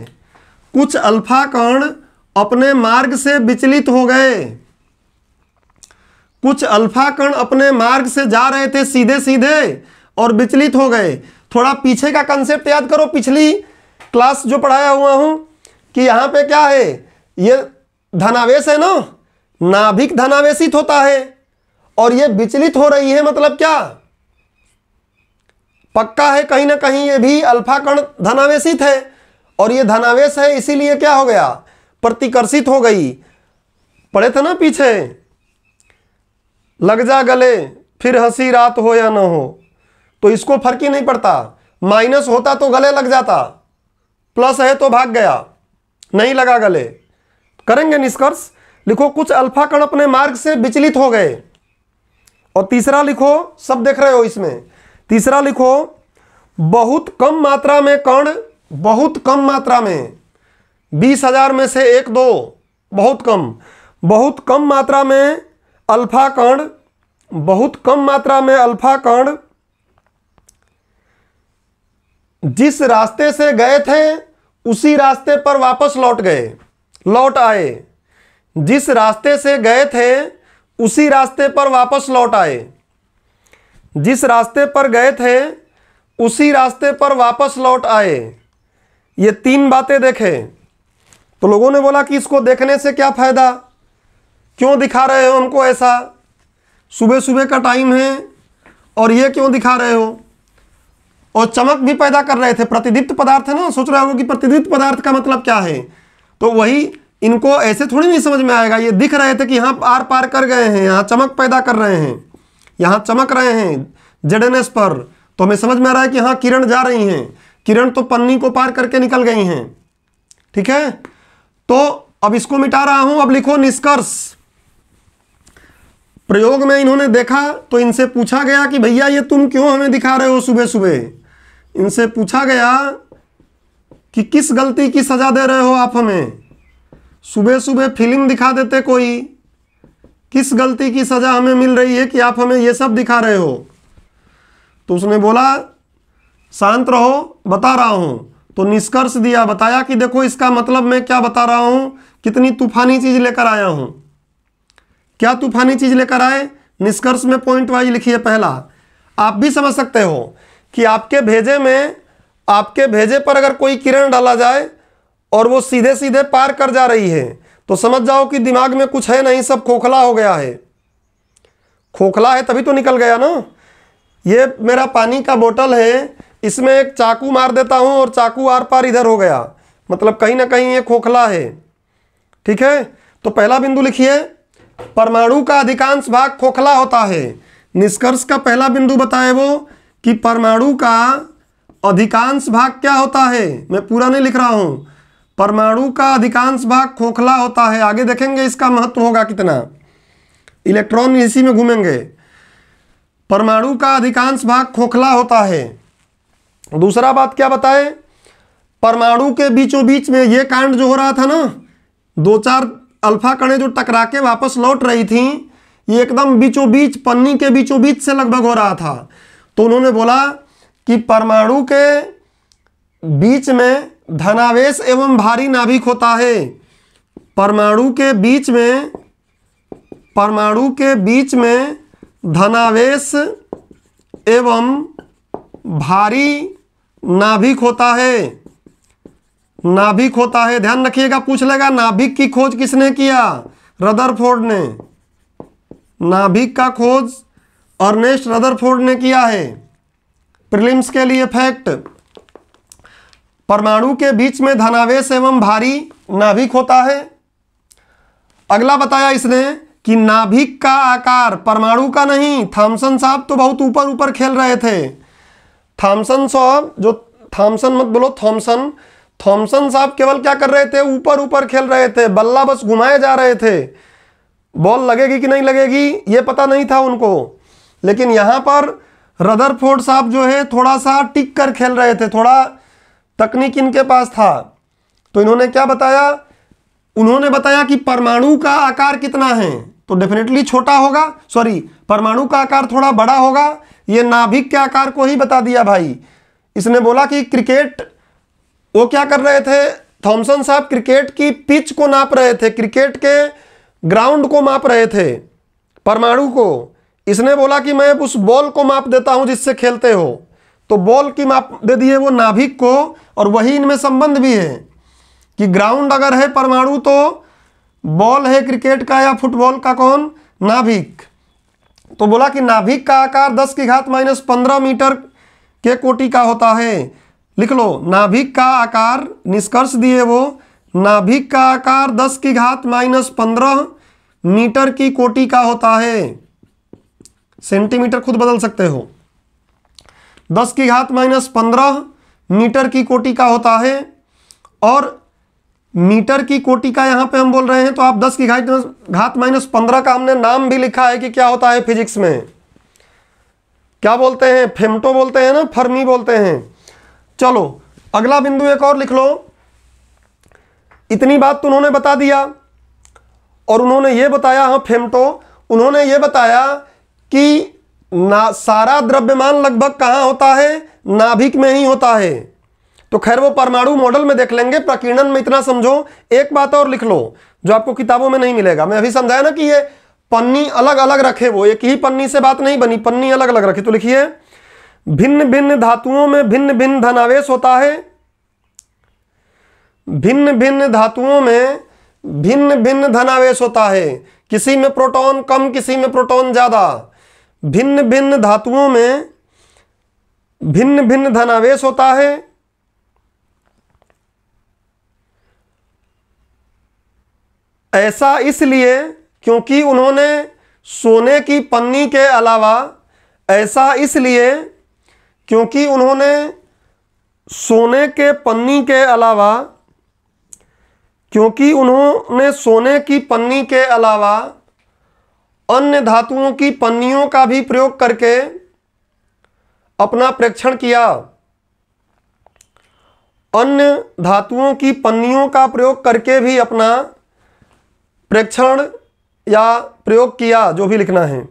कुछ अल्फा कण अपने मार्ग से विचलित हो गए। कुछ अल्फा कण अपने मार्ग से जा रहे थे सीधे सीधे और विचलित हो गए। थोड़ा पीछे का कंसेप्ट याद करो, पिछली क्लास जो पढ़ाया हुआ हूं कि यहां पे क्या है, ये धनावेश है ना, नाभिक धनावेशित होता है और ये विचलित हो रही है, मतलब क्या पक्का है कहीं ना कहीं ये भी अल्फा कण धनावेशित है और ये धनावेश है, इसीलिए क्या हो गया, प्रतिकर्षित हो गई। पढ़े थे ना पीछे, लग जा गले फिर हंसी रात हो या ना हो, तो इसको फर्क ही नहीं पड़ता। माइनस होता तो गले लग जाता, प्लस है तो भाग गया, नहीं लगा गले। करेंगे निष्कर्ष। लिखो कुछ अल्फा कण अपने मार्ग से विचलित हो गए। और तीसरा लिखो, सब देख रहे हो इसमें, तीसरा लिखो, बहुत कम मात्रा में कण, बहुत कम मात्रा में, 20,000 में से 1-2, बहुत कम मात्रा में अल्फा कण, बहुत कम मात्रा में अल्फा कण जिस रास्ते से गए थे उसी रास्ते पर वापस लौट आए। जिस रास्ते से गए थे उसी रास्ते पर वापस लौट आए। जिस रास्ते पर गए थे उसी रास्ते पर वापस लौट आए। ये 3 बातें देखे तो लोगों ने बोला कि इसको देखने से क्या फायदा, क्यों दिखा रहे हो हमको ऐसा, सुबह सुबह का टाइम है और ये क्यों दिखा रहे हो। और चमक भी पैदा कर रहे थे, प्रतिदीप्त पदार्थ है ना, सोच रहे हो कि प्रतिदीप्त पदार्थ का मतलब क्या है, तो वही इनको ऐसे थोड़ी नहीं समझ में आएगा। ये दिख रहे थे कि यहाँ आर पार कर गए हैं, यहाँ चमक पैदा कर रहे हैं, यहाँ चमक रहे हैं जेडएनएस पर, तो हमें समझ में आ रहा है कि हाँ किरण जा रही हैं, किरण तो पन्नी को पार करके निकल गई हैं। ठीक है, तो अब इसको मिटा रहा हूं। अब लिखो निष्कर्ष। प्रयोग में इन्होंने देखा तो इनसे पूछा गया कि भैया ये तुम क्यों हमें दिखा रहे हो सुबह सुबह। इनसे पूछा गया कि किस गलती की सजा दे रहे हो आप हमें, सुबह सुबह फिल्म दिखा देते कोई, किस गलती की सजा हमें मिल रही है कि आप हमें ये सब दिखा रहे हो। तो उसने बोला शांत रहो, बता रहा हूं। तो निष्कर्ष दिया, बताया कि देखो इसका मतलब मैं क्या बता रहा हूं, कितनी तूफानी चीज लेकर आया हूं। क्या तूफानी चीज लेकर आए, निष्कर्ष में पॉइंट वाइज लिखिए। पहला, आप भी समझ सकते हो कि आपके भेजे पर अगर कोई किरण डाला जाए और वो सीधे सीधे पार कर जा रही है तो समझ जाओ कि दिमाग में कुछ है नहीं, सब खोखला हो गया है। खोखला है तभी तो निकल गया ना। ये मेरा पानी का बोतल है, इसमें एक चाकू मार देता हूं और चाकू आर पार इधर हो गया, मतलब कहीं ना कहीं ये खोखला है। ठीक है, तो पहला बिंदु लिखिए, परमाणु का अधिकांश भाग खोखला होता है। निष्कर्ष का पहला बिंदु बताए वो कि परमाणु का अधिकांश भाग क्या होता है। मैं पूरा नहीं लिख रहा हूं, परमाणु का अधिकांश भाग खोखला होता है। आगे देखेंगे इसका महत्व होगा कितना, इलेक्ट्रॉन इसी में घूमेंगे। परमाणु का अधिकांश भाग खोखला होता है। दूसरा बात क्या बताए, परमाणु के बीचों बीच में ये कांड जो हो रहा था ना, 2-4 अल्फा कणें जो टकरा के वापस लौट रही थी, ये एकदम बीचों बीच, पन्नी के बीचों बीच से लगभग हो रहा था। तो उन्होंने बोला कि परमाणु के बीच में धनावेश एवं भारी नाभिक होता है। परमाणु के बीच में धनावेश एवं भारी नाभिक होता है। ध्यान रखिएगा, पूछ लेगा नाभिक की खोज किसने किया? रदरफोर्ड ने। नाभिक का खोज अर्नेस्ट रदरफोर्ड ने किया है। प्रीलिम्स के लिए फैक्ट, परमाणु के बीच में धनावेश एवं भारी नाभिक होता है। अगला बताया इसने कि नाभिक का आकार परमाणु का नहीं। थॉमसन साहब तो बहुत ऊपर ऊपर खेल रहे थे। थॉमसन साहब, जो थॉमसन मत बोलो, थॉमसन साहब केवल क्या कर रहे थे? ऊपर ऊपर खेल रहे थे, बल्ला बस घुमाए जा रहे थे। बॉल लगेगी कि नहीं लगेगी ये पता नहीं था उनको। लेकिन यहाँ पर रदरफोर्ड साहब जो है थोड़ा सा टिक कर खेल रहे थे, थोड़ा तकनीक इनके पास था। तो इन्होंने क्या बताया? उन्होंने बताया कि परमाणु का आकार कितना है, तो डेफिनेटली छोटा होगा, सॉरी परमाणु का आकार थोड़ा बड़ा होगा। ये नाभिक के आकार को ही बता दिया भाई। इसने बोला कि क्रिकेट, वो क्या कर रहे थे थॉमसन साहब? क्रिकेट की पिच को नाप रहे थे, क्रिकेट के ग्राउंड को माप रहे थे, परमाणु को। इसने बोला कि मैं उस बॉल को माप देता हूं जिससे खेलते हो, तो बॉल की माप दे दिए वो नाभिक को। और वही इनमें संबंध भी है कि ग्राउंड अगर है परमाणु तो बॉल है क्रिकेट का या फुटबॉल का कौन? नाभिक। तो बोला कि नाभिक का आकार 10⁻⁻15 मीटर के कोटि का होता है। लिख लो, नाभिक का आकार, निष्कर्ष दिए वो, नाभिक का आकार 10⁻15 मीटर की कोटि का होता है। सेंटीमीटर खुद बदल सकते हो। 10⁻15 मीटर की कोटि का होता है। और मीटर की कोटि का यहाँ पे हम बोल रहे हैं तो आप 10⁻15 का हमने नाम भी लिखा है कि क्या होता है फिजिक्स में, क्या बोलते हैं? फेम्टो बोलते हैं ना, फर्मी बोलते हैं। चलो अगला बिंदु एक और लिख लो। इतनी बात तो उन्होंने बता दिया और उन्होंने ये बताया, हाँ फेम्टो, उन्होंने ये बताया कि सारा द्रव्यमान लगभग कहाँ होता है? नाभिक में ही होता है। तो खैर वो परमाणु मॉडल में देख लेंगे, प्रकीर्णन में इतना समझो। एक बात और लिख लो जो आपको किताबों में नहीं मिलेगा। मैं अभी समझाया ना कि ये पन्नी अलग अलग रखे, वो एक ही पन्नी से बात नहीं बनी, पन्नी अलग अलग रखे। तो लिखिए, भिन्न भिन्न धातुओं में भिन्न भिन्न धनावेश होता है। भिन्न भिन्न धातुओं में भिन्न भिन्न धनावेश होता है। किसी में प्रोटॉन कम, किसी में प्रोटॉन ज्यादा। भिन्न भिन्न धातुओं में भिन्न भिन्न धनावेश होता है। ऐसा इसलिए क्योंकि उन्होंने सोने की पन्नी के अलावा, ऐसा इसलिए क्योंकि उन्होंने सोने के पन्नी के अलावा, क्योंकि उन्होंने सोने की पन्नी के अलावा अन्य धातुओं की पन्नियों का भी प्रयोग करके अपना प्रेक्षण किया। अन्य धातुओं की पन्नियों का प्रयोग करके भी अपना प्रेक्षण या प्रयोग किया, जो भी लिखना है।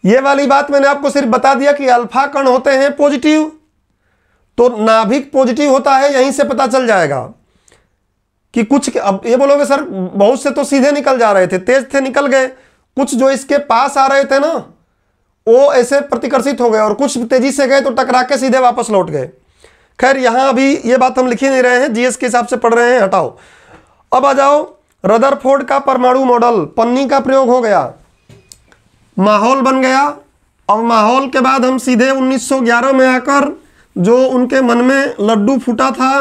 ये वाली बात मैंने आपको सिर्फ बता दिया कि अल्फा कण होते हैं पॉजिटिव, तो नाभिक पॉजिटिव होता है, यहीं से पता चल जाएगा कि कुछ। अब ये बोलोगे सर बहुत से तो सीधे निकल जा रहे थे, तेज थे निकल गए, कुछ जो इसके पास आ रहे थे ना वो ऐसे प्रतिकर्षित हो गए और कुछ तेजी से गए तो टकरा के सीधे वापस लौट गए। खैर यहाँ अभी ये बात हम लिख ही नहीं रहे हैं, जीएस के हिसाब से पढ़ रहे हैं, हटाओ। अब आ जाओ रदरफोर्ड का परमाणु मॉडल, पन्नी का प्रयोग हो गया, माहौल बन गया। अब माहौल के बाद हम सीधे 1911 में आकर जो उनके मन में लड्डू फूटा था,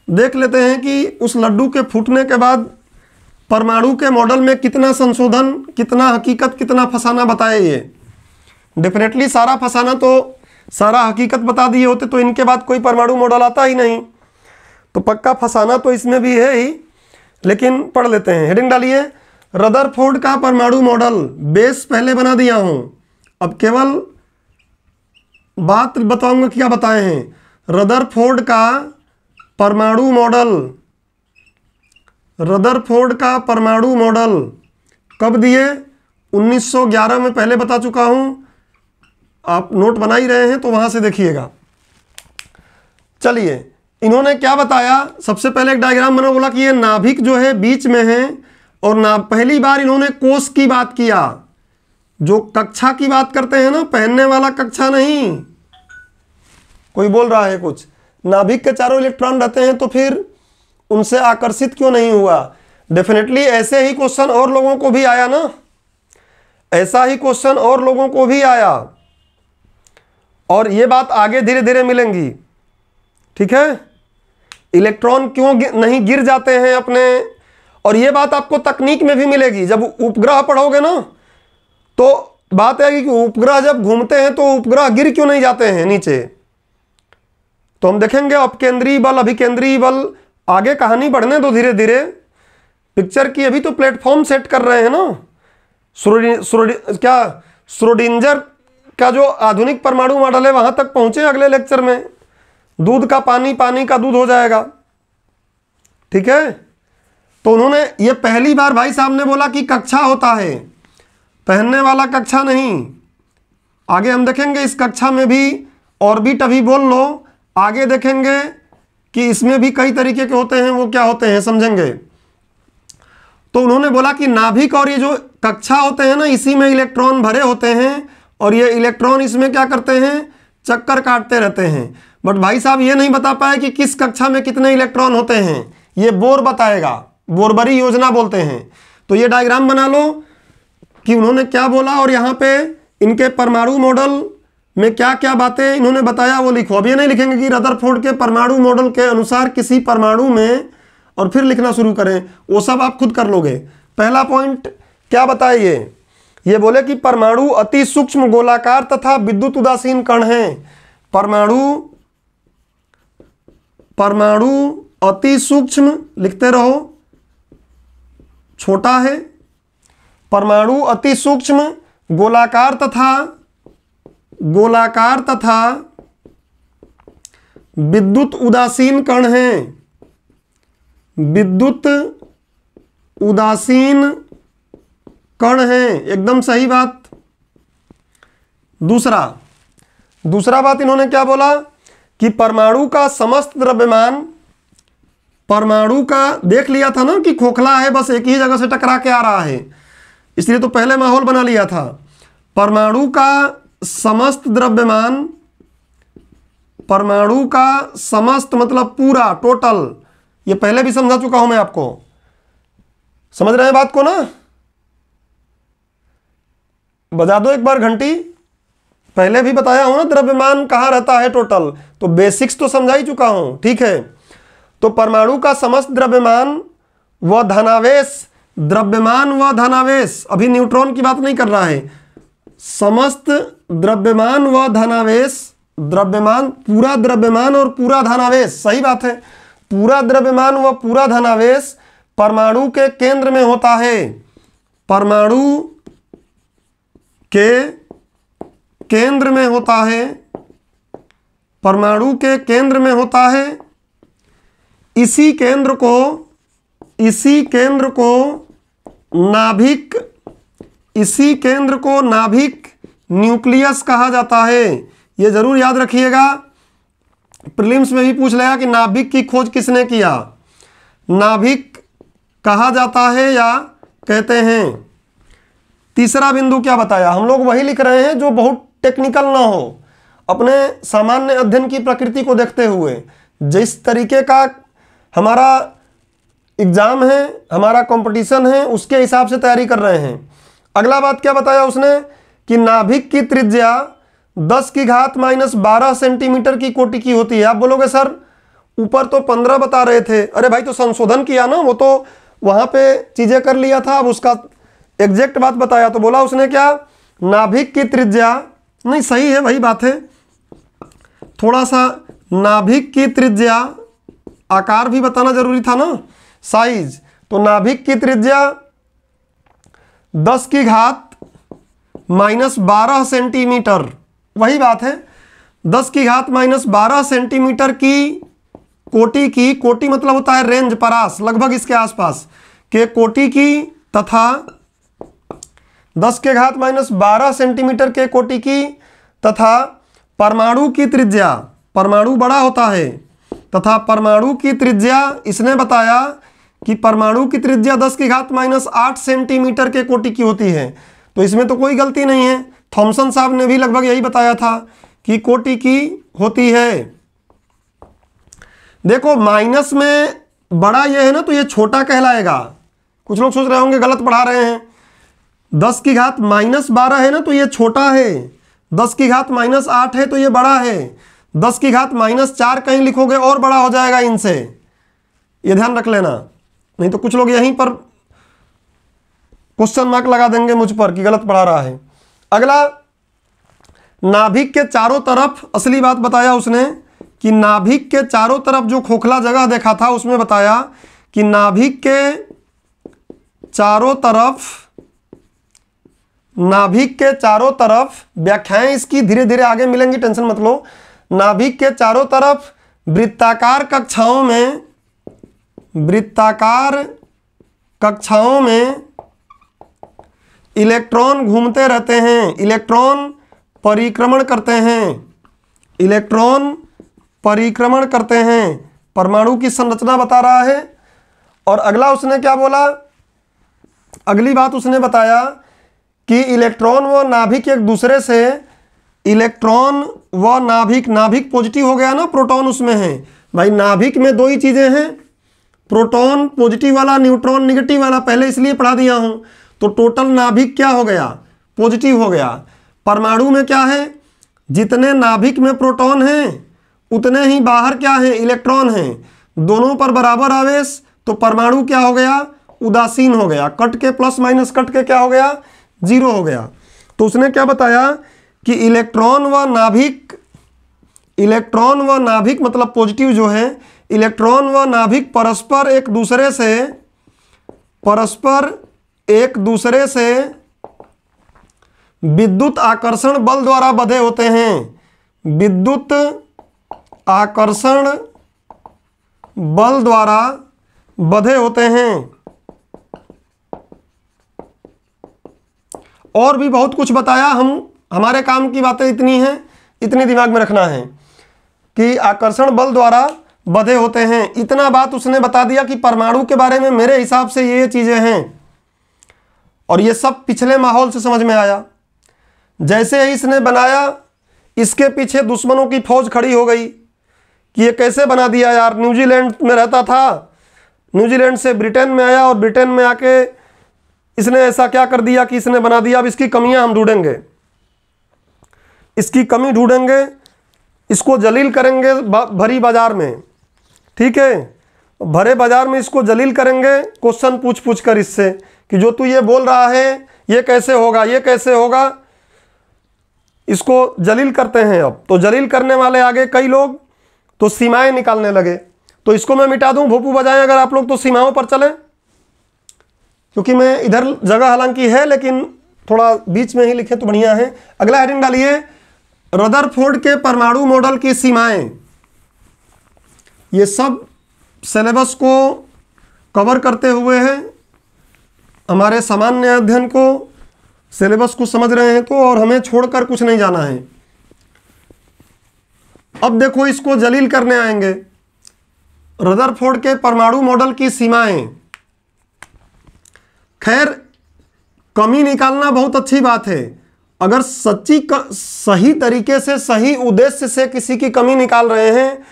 देख लेते हैं कि उस लड्डू के फूटने के बाद परमाणु के मॉडल में कितना संशोधन, कितना हकीकत, कितना फसाना बताए ये। डेफिनेटली सारा फसाना तो, सारा हकीकत बता दिए होते तो इनके बाद कोई परमाणु मॉडल आता ही नहीं, तो पक्का फसाना तो इसमें भी है ही, लेकिन पढ़ लेते हैं। हेडिंग डालिए, रदरफोर्ड का परमाणु मॉडल। बेस पहले बना दिया हूं, अब केवल बात बताऊंगा क्या बताए हैं। रदरफोर्ड का परमाणु मॉडल, रदरफोर्ड का परमाणु मॉडल कब दिए? 1911 में पहले बता चुका हूं, आप नोट बना ही रहे हैं तो वहां से देखिएगा। चलिए, इन्होंने क्या बताया? सबसे पहले एक डायग्राम बना, बोला कि ये नाभिक जो है बीच में है, और पहली बार इन्होंने कोष की बात किया। जो कक्षा की बात करते हैं ना, पहनने वाला कक्षा नहीं। कोई बोल रहा है कुछ, नाभिक के चारों इलेक्ट्रॉन रहते हैं तो फिर उनसे आकर्षित क्यों नहीं हुआ? डेफिनेटली ऐसे ही क्वेश्चन और लोगों को भी आया ना, ऐसा ही क्वेश्चन और लोगों को भी आया, और ये बात आगे धीरे धीरे मिलेंगी। ठीक है, इलेक्ट्रॉन क्यों नहीं गिर जाते हैं अपने, और ये बात आपको तकनीक में भी मिलेगी। जब उपग्रह पढ़ोगे ना तो बात है कि उपग्रह जब घूमते हैं तो उपग्रह गिर क्यों नहीं जाते हैं नीचे, तो हम देखेंगे अपकेंद्रीय बल, अभिकेंद्रीय बल, आगे कहानी बढ़ने दो धीरे धीरे। पिक्चर की अभी तो प्लेटफॉर्म सेट कर रहे हैं ना। श्रोडिंजर का जो आधुनिक परमाणु मॉडल है वहां तक पहुंचे अगले लेक्चर में। दूध का पानी, पानी का दूध हो जाएगा। ठीक है, तो उन्होंने ये पहली बार भाई साहब ने बोला कि कक्षा होता है, पहनने वाला कक्षा नहीं। आगे हम देखेंगे इस कक्षा में भी ऑर्बिट, अभी बोल लो, आगे देखेंगे कि इसमें भी कई तरीके के होते हैं, वो क्या होते हैं समझेंगे। तो उन्होंने बोला कि नाभिक और ये जो कक्षा होते हैं ना, इसी में इलेक्ट्रॉन भरे होते हैं, और ये इलेक्ट्रॉन इसमें क्या करते हैं, चक्कर काटते रहते हैं। बट भाई साहब ये नहीं बता पाए कि किस कक्षा में कितने इलेक्ट्रॉन होते हैं, ये बोर बताएगा, बोरबरी योजना बोलते हैं। तो ये डायग्राम बना लो कि उन्होंने क्या बोला, और यहाँ पे इनके परमाणु मॉडल में क्या क्या बातें इन्होंने बताया वो लिखो। अब ये नहीं लिखेंगे कि रदरफोर्ड के परमाणु मॉडल के अनुसार किसी परमाणु में, और फिर लिखना शुरू करें, वो सब आप खुद कर लोगे। पहला पॉइंट क्या बताइए, ये बोले कि परमाणु अति सूक्ष्म, गोलाकार तथा विद्युत उदासीन कण हैं। परमाणु अति सूक्ष्म, लिखते रहो, छोटा है। परमाणु अति सूक्ष्म, गोलाकार तथा विद्युत उदासीन कण हैं। विद्युत उदासीन कण हैं, एकदम सही बात। दूसरा बात इन्होंने क्या बोला कि परमाणु का समस्त द्रव्यमान, परमाणु का देख लिया था ना कि खोखला है, बस एक ही जगह से टकरा के आ रहा है, इसलिए तो पहले माहौल बना लिया था। परमाणु का समस्त द्रव्यमान, परमाणु का समस्त मतलब पूरा, टोटल, ये पहले भी समझा चुका हूं मैं आपको, समझ रहे हैं बात को ना? बजा दो एक बार घंटी, पहले भी बताया हूं ना द्रव्यमान कहाँ रहता है टोटल, तो बेसिक्स तो समझा ही चुका हूं। ठीक है, तो परमाणु का समस्त द्रव्यमान व धनावेश, द्रव्यमान व धनावेश, अभी न्यूट्रॉन की बात नहीं कर रहा है, समस्त द्रव्यमान व धनावेश, द्रव्यमान, पूरा द्रव्यमान और पूरा धनावेश, सही बात है, पूरा द्रव्यमान व पूरा धनावेश परमाणु के केंद्र में होता है। परमाणु के केंद्र में होता है, परमाणु के केंद्र में होता है। इसी केंद्र को नाभिक, इसी केंद्र को नाभिक न्यूक्लियस कहा जाता है। ये जरूर याद रखिएगा, प्रीलिम्स में भी पूछ लेगा कि नाभिक की खोज किसने किया। नाभिक कहा जाता है या कहते हैं, तीसरा बिंदु क्या बताया, हम लोग वही लिख रहे हैं जो बहुत टेक्निकल ना हो, अपने सामान्य अध्ययन की प्रकृति को देखते हुए। जिस तरीके का हमारा एग्जाम है, हमारा कंपटीशन है, उसके हिसाब से तैयारी कर रहे हैं। अगला बात क्या बताया उसने कि नाभिक की त्रिज्या 10⁻12 सेंटीमीटर की कोटि की होती है। आप बोलोगे सर ऊपर तो 15 बता रहे थे। अरे भाई तो संशोधन किया ना, वो तो वहां पे चीजें कर लिया था, अब उसका एग्जैक्ट बात बताया। तो बोला उसने क्या, नाभिक की त्रिज्या, नहीं सही है वही बात है, थोड़ा सा नाभिक की त्रिज्या, आकार भी बताना जरूरी था ना, साइज। तो नाभिक की त्रिज्या 10⁻12 सेंटीमीटर, वही बात है 10⁻12 सेंटीमीटर की कोटि की, कोटि मतलब होता है रेंज, परास, लगभग इसके आसपास के कोटि की, तथा 10⁻12 सेंटीमीटर के कोटि की, तथा परमाणु की त्रिज्या, परमाणु बड़ा होता है, तथा परमाणु की त्रिज्या इसने बताया कि परमाणु की त्रिज्या 10⁻8 सेंटीमीटर के कोटि की होती है। तो इसमें तो कोई गलती नहीं है, थॉमसन साहब ने भी लगभग यही बताया था कि कोटि की होती है। देखो माइनस में बड़ा ये है ना, तो ये छोटा कहलाएगा। कुछ लोग सोच रहे होंगे गलत पढ़ा रहे हैं, 10⁻−12 है ना तो ये छोटा है, 10⁻−8 है तो ये बड़ा है, 10⁻4 कहीं लिखोगे और बड़ा हो जाएगा इनसे, ये ध्यान रख लेना। नहीं तो कुछ लोग यहीं पर क्वेश्चन मार्क लगा देंगे मुझ पर कि गलत पढ़ा रहा है। अगला, नाभिक के चारों तरफ, असली बात बताया उसने कि नाभिक के चारों तरफ जो खोखला जगह देखा था उसमें बताया कि नाभिक के चारों तरफ, नाभिक के चारों तरफ, व्याख्याएं इसकी धीरे धीरे आगे मिलेंगी, टेंशन मत लो। नाभिक के चारों तरफ वृत्ताकार कक्षाओं में, वृत्ताकार कक्षाओं में इलेक्ट्रॉन घूमते रहते हैं, इलेक्ट्रॉन परिक्रमण करते हैं, इलेक्ट्रॉन परिक्रमण करते हैं। परमाणु की संरचना बता रहा है। और अगला उसने क्या बोला, अगली बात उसने बताया कि इलेक्ट्रॉन व नाभिक एक दूसरे से, इलेक्ट्रॉन व नाभिक, नाभिक पॉजिटिव हो गया ना, प्रोटॉन उसमें है। भाई नाभिक में दो ही चीजें हैं, प्रोटॉन पॉजिटिव वाला, न्यूट्रॉन निगेटिव वाला, पहले इसलिए पढ़ा दिया हूं। तो टोटल नाभिक क्या हो गया, पॉजिटिव हो गया। परमाणु में क्या है, जितने नाभिक में प्रोटॉन हैं उतने ही बाहर क्या है, इलेक्ट्रॉन हैं। दोनों पर बराबर आवेश, तो परमाणु क्या हो गया, उदासीन हो गया। कट के प्लस माइनस कट के क्या हो गया, जीरो हो गया। तो उसने क्या बताया कि इलेक्ट्रॉन व नाभिक, इलेक्ट्रॉन व नाभिक मतलब पॉजिटिव जो है, इलेक्ट्रॉन व नाभिक परस्पर एक दूसरे से, परस्पर एक दूसरे से विद्युत आकर्षण बल द्वारा बंधे होते हैं, विद्युत आकर्षण बल द्वारा बंधे होते हैं। और भी बहुत कुछ बताया, हमारे काम की बातें इतनी हैं, इतनी दिमाग में रखना है कि आकर्षण बल द्वारा बंधे होते हैं। इतना बात उसने बता दिया कि परमाणु के बारे में मेरे हिसाब से ये चीजें हैं। और ये सब पिछले माहौल से समझ में आया। जैसे ही इसने बनाया, इसके पीछे दुश्मनों की फौज खड़ी हो गई कि ये कैसे बना दिया यार। न्यूजीलैंड में रहता था, न्यूजीलैंड से ब्रिटेन में आया और ब्रिटेन में आके इसने ऐसा क्या कर दिया कि इसने बना दिया। अब इसकी कमियां हम ढूंढेंगे, इसकी कमी ढूंढेंगे, इसको जलील करेंगे भरी बाजार में, ठीक है। भरे बाजार में इसको जलील करेंगे, क्वेश्चन पूछ पूछ कर इससे कि जो तू ये बोल रहा है ये कैसे होगा, ये कैसे होगा। इसको जलील करते हैं। अब तो जलील करने वाले आगे कई लोग तो सीमाएं निकालने लगे। तो इसको मैं मिटा दूं, भोपू बजाएं अगर आप लोग तो सीमाओं पर चलें, क्योंकि मैं इधर जगह हालांकि है लेकिन थोड़ा बीच में ही लिखे तो बढ़िया है। अगला हेडिंग डालिए, रदरफोर्ड के परमाणु मॉडल की सीमाएं। ये सब सिलेबस को कवर करते हुए है, हमारे सामान्य अध्ययन को, सिलेबस को समझ रहे हैं तो, और हमें छोड़कर कुछ नहीं जाना है। अब देखो इसको जलील करने आएंगे, रदरफोर्ड के परमाणु मॉडल की सीमाएं। खैर कमी निकालना बहुत अच्छी बात है। अगर सही तरीके से सही उद्देश्य से किसी की कमी निकाल रहे हैं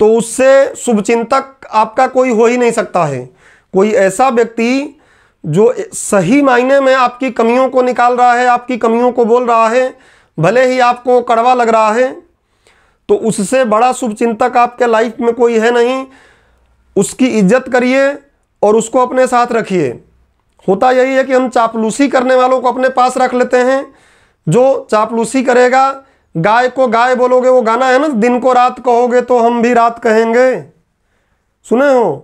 तो उससे शुभचिंतक आपका कोई हो ही नहीं सकता है। कोई ऐसा व्यक्ति जो सही मायने में आपकी कमियों को निकाल रहा है, आपकी कमियों को बोल रहा है, भले ही आपको कड़वा लग रहा है, तो उससे बड़ा शुभचिंतक आपके लाइफ में कोई है नहीं। उसकी इज्जत करिए और उसको अपने साथ रखिए। होता यही है कि हम चापलूसी करने वालों को अपने पास रख लेते हैं। जो चापलूसी करेगा, गाय को गाय बोलोगे, वो गाना है ना, दिन को रात कहोगे तो हम भी रात कहेंगे, सुने हो?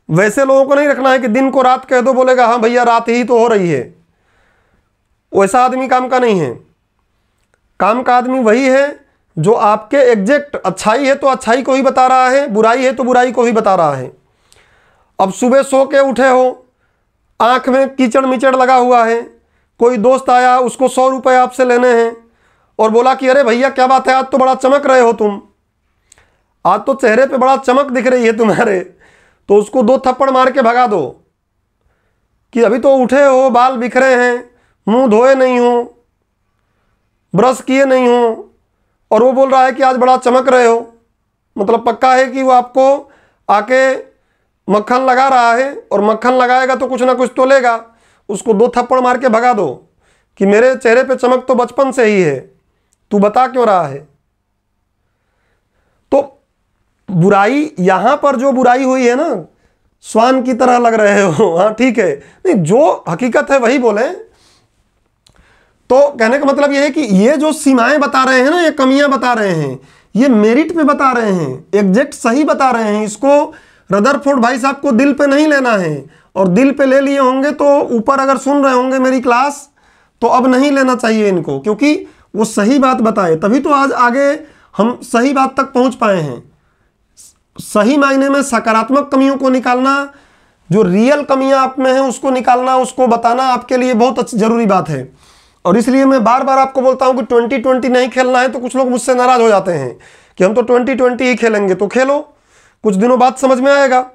वैसे लोगों को नहीं रखना है कि दिन को रात कह दो, बोलेगा हाँ भैया रात ही तो हो रही है। वैसा आदमी काम का नहीं है। काम का आदमी वही है जो आपके एग्जैक्ट अच्छाई है तो अच्छाई को ही बता रहा है, बुराई है तो बुराई को ही बता रहा है। अब सुबह सो के उठे हो, आंख में कीचड़ मिचड़ लगा हुआ है, कोई दोस्त आया, उसको 100 रुपये आपसे लेने हैं और बोला कि अरे भैया क्या बात है, आज तो बड़ा चमक रहे हो तुम, आज तो चेहरे पे बड़ा चमक दिख रही है तुम्हारे। तो उसको 2 थप्पड़ मार के भगा दो कि अभी तो उठे हो, बाल बिखरे हैं, मुंह धोए नहीं हो, ब्रश किए नहीं हो, और वो बोल रहा है कि आज बड़ा चमक रहे हो। मतलब पक्का है कि वो आपको आके मक्खन लगा रहा है, और मक्खन लगाएगा तो कुछ ना कुछ तो लेगा। उसको 2 थप्पड़ मार के भगा दो कि मेरे चेहरे पे चमक तो बचपन से ही है, तू बता क्यों रहा है। तो बुराई, यहां पर जो बुराई हुई है ना, श्वान की तरह लग रहे हो, हाँ ठीक है, नहीं जो हकीकत है वही बोले। तो कहने का मतलब यह है कि ये जो सीमाएं बता रहे हैं ना, ये कमियां बता रहे हैं, ये मेरिट पे बता रहे हैं, एग्जैक्ट सही बता रहे हैं। इसको रदरफोर्ड भाई साहब को दिल पे नहीं लेना है, और दिल पे ले लिए होंगे तो ऊपर अगर सुन रहे होंगे मेरी क्लास तो अब नहीं लेना चाहिए इनको, क्योंकि वो सही बात बताए, तभी तो आज आगे हम सही बात तक पहुंच पाए हैं। सही मायने में सकारात्मक कमियों को निकालना, जो रियल कमियां आप में हैं उसको निकालना, उसको बताना आपके लिए बहुत जरूरी बात है। और इसलिए मैं बार बार आपको बोलता हूं कि 2020 नहीं खेलना है। तो कुछ लोग मुझसे नाराज हो जाते हैं कि हम तो 2020 ही खेलेंगे। तो खेलो, कुछ दिनों बाद समझ में आएगा।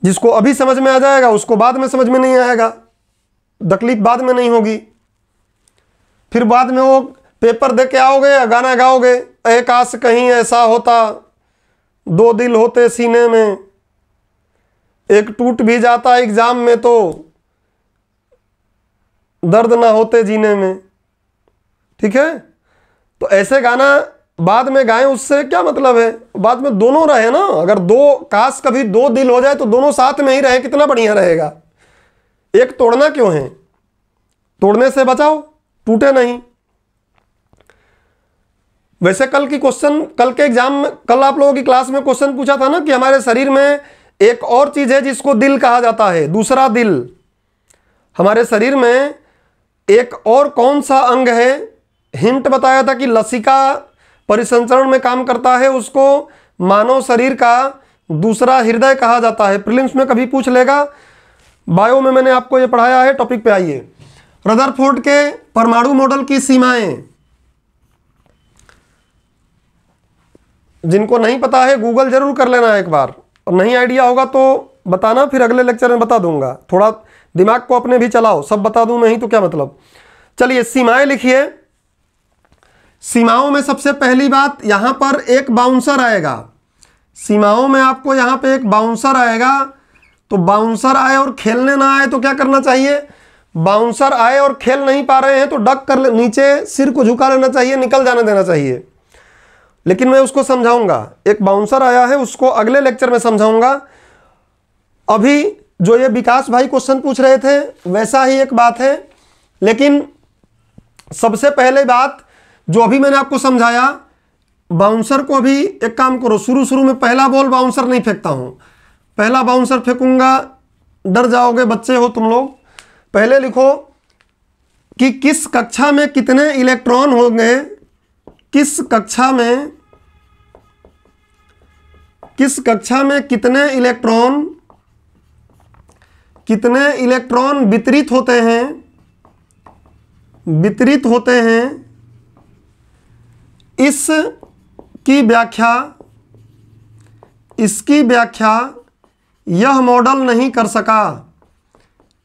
जिसको अभी समझ में आ जाएगा उसको बाद में समझ में नहीं आएगा, तकलीफ बाद में नहीं होगी। फिर बाद में वो पेपर दे के आओगे, गाना गाओगे, ऐ काश कहीं ऐसा होता, 2 दिल होते सीने में, एक टूट भी जाता एग्जाम में तो दर्द ना होते जीने में। ठीक है, तो ऐसे गाना बाद में गाएं, उससे क्या मतलब है? बाद में दोनों रहे ना। अगर काश कभी 2 दिल हो जाए तो दोनों साथ में ही रहे, कितना बढ़िया रहेगा। एक तोड़ना क्यों है? तोड़ने से बचाओ, टूटे नहीं। वैसे कल के एग्जाम में, कल आप लोगों की क्लास में क्वेश्चन पूछा था ना कि हमारे शरीर में एक और चीज है जिसको दिल कहा जाता है, दूसरा दिल। हमारे शरीर में एक और कौन सा अंग है? हिंट बताया था कि लसिका परिसंचरण में काम करता है, उसको मानव शरीर का दूसरा हृदय कहा जाता है। प्रीलिम्स में कभी पूछ लेगा, बायो में मैंने आपको ये पढ़ाया है। टॉपिक पे आइए, रदरफोर्ड के परमाणु मॉडल की सीमाएं। जिनको नहीं पता है गूगल जरूर कर लेना एक बार, और नहीं आइडिया होगा तो बताना, फिर अगले लेक्चर में बता दूंगा। थोड़ा दिमाग को अपने भी चलाओ, सब बता दूं मैं ही तो क्या मतलब। चलिए सीमाएं लिखिए। सीमाओं में सबसे पहली बात, यहां पर एक बाउंसर आएगा। सीमाओं में आपको यहां पे एक बाउंसर आएगा। तो बाउंसर आए और खेलने ना आए तो क्या करना चाहिए? बाउंसर आए और खेल नहीं पा रहे हैं तो डक कर नीचे सिर को झुका लेना चाहिए, निकल जाने देना चाहिए। लेकिन मैं उसको समझाऊंगा। एक बाउंसर आया है, उसको अगले लेक्चर में समझाऊंगा। अभी जो ये विकास भाई क्वेश्चन पूछ रहे थे वैसा ही एक बात है, लेकिन सबसे पहले बात जो अभी मैंने आपको समझाया, बाउंसर को अभी एक काम करो, शुरू में पहला बॉल बाउंसर नहीं फेंकता हूं, पहला बाउंसर फेंकूंगा, डर जाओगे, बच्चे हो तुम लोग। पहले लिखो कि किस कक्षा में कितने इलेक्ट्रॉन होंगे, किस कक्षा में कितने इलेक्ट्रॉन वितरित होते हैं, इसकी व्याख्या यह मॉडल नहीं कर सका।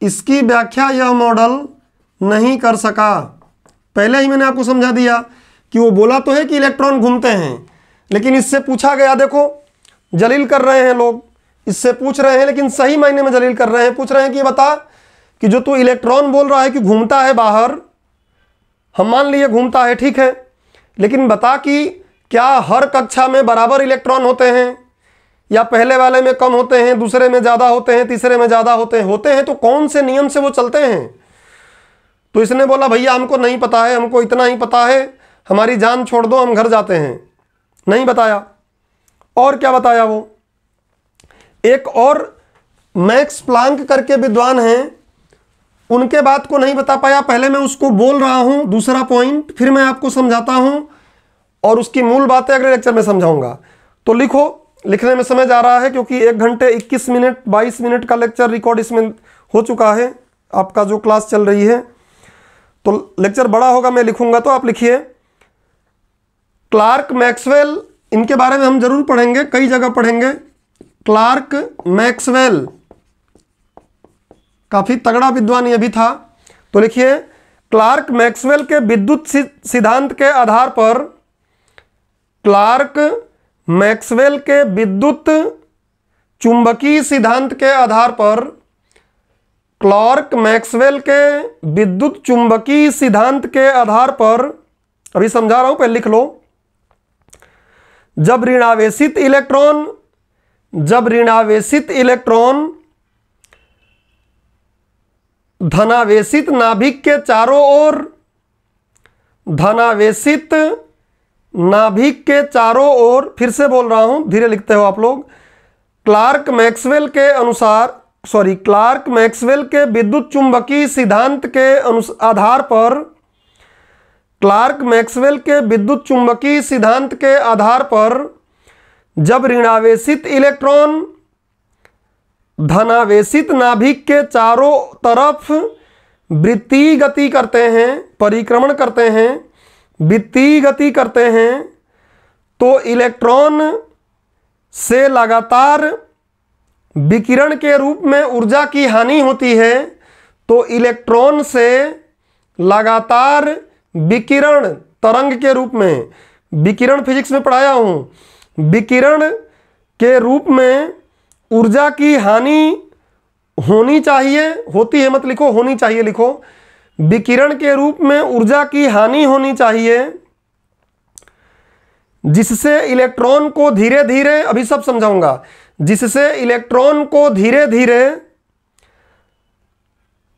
इसकी व्याख्या यह मॉडल नहीं कर सका। पहले ही मैंने आपको समझा दिया कि वो बोला तो है कि इलेक्ट्रॉन घूमते हैं, लेकिन इससे पूछा गया, देखो जलील कर रहे हैं लोग, इससे पूछ रहे हैं, लेकिन सही मायने में जलील कर रहे हैं। पूछ रहे हैं कि बता कि जो तू इलेक्ट्रॉन बोल रहा है कि घूमता है बाहर, हम मान लिए घूमता है, ठीक है, लेकिन बता कि क्या हर कक्षा में बराबर इलेक्ट्रॉन होते हैं, या पहले वाले में कम होते हैं, दूसरे में ज़्यादा होते हैं, तीसरे में ज़्यादा होते हैं तो कौन से नियम से वो चलते हैं। तो इसने बोला भैया हमको नहीं पता है, हमको इतना ही पता है, हमारी जान छोड़ दो, हम घर जाते हैं। नहीं बताया। और क्या बताया वो, एक और मैक्स प्लांक करके विद्वान हैं, उनके बात को नहीं बता पाया। पहले मैं उसको बोल रहा हूं, दूसरा पॉइंट, फिर मैं आपको समझाता हूं और उसकी मूल बातें अगले लेक्चर में समझाऊंगा। तो लिखो, लिखने में समय जा रहा है क्योंकि 1 घंटे 21 मिनट 22 मिनट का लेक्चर रिकॉर्ड इसमें हो चुका है, आपका जो क्लास चल रही है। तो लेक्चर बड़ा होगा, मैं लिखूंगा, तो आप लिखिए क्लार्क मैक्सवेल, इनके बारे में हम जरूर पढ़ेंगे, कई जगह पढ़ेंगे। क्लार्क मैक्सवेल काफी तगड़ा विद्वान ये भी था। तो लिखिए क्लार्क मैक्सवेल के विद्युत सिद्धांत के आधार पर, क्लार्क मैक्सवेल के विद्युत चुंबकीय सिद्धांत के आधार पर, क्लार्क मैक्सवेल के विद्युत चुंबकीय सिद्धांत के आधार पर, अभी समझा रहा हूं, पहले लिख लो। जब ऋणावेशित इलेक्ट्रॉन धनावेशित नाभिक के चारों ओर, धनावेशित नाभिक के चारों ओर, फिर से बोल रहा हूं, धीरे लिखते हो आप लोग। क्लार्क मैक्सवेल के अनुसार, क्लार्क मैक्सवेल के विद्युत चुंबकीय सिद्धांत के आधार पर, क्लार्क मैक्सवेल के विद्युत चुंबकीय सिद्धांत के आधार पर जब ऋणावेशित इलेक्ट्रॉन धनावेशित नाभिक के चारों तरफ वृत्तीय गति करते हैं, परिक्रमण करते हैं, वृत्तीय गति करते हैं, तो इलेक्ट्रॉन से लगातार विकिरण के रूप में ऊर्जा की हानि होती है। तो इलेक्ट्रॉन से लगातार विकिरण तरंग के रूप में, विकिरण फिजिक्स में पढ़ाया हूं, विकिरण के रूप में ऊर्जा की हानि होनी चाहिए, होती है मत लिखो, होनी चाहिए लिखो। विकिरण के रूप में ऊर्जा की हानि होनी चाहिए, जिससे इलेक्ट्रॉन को धीरे धीरे, अभी सब समझाऊंगा, जिससे इलेक्ट्रॉन को धीरे धीरे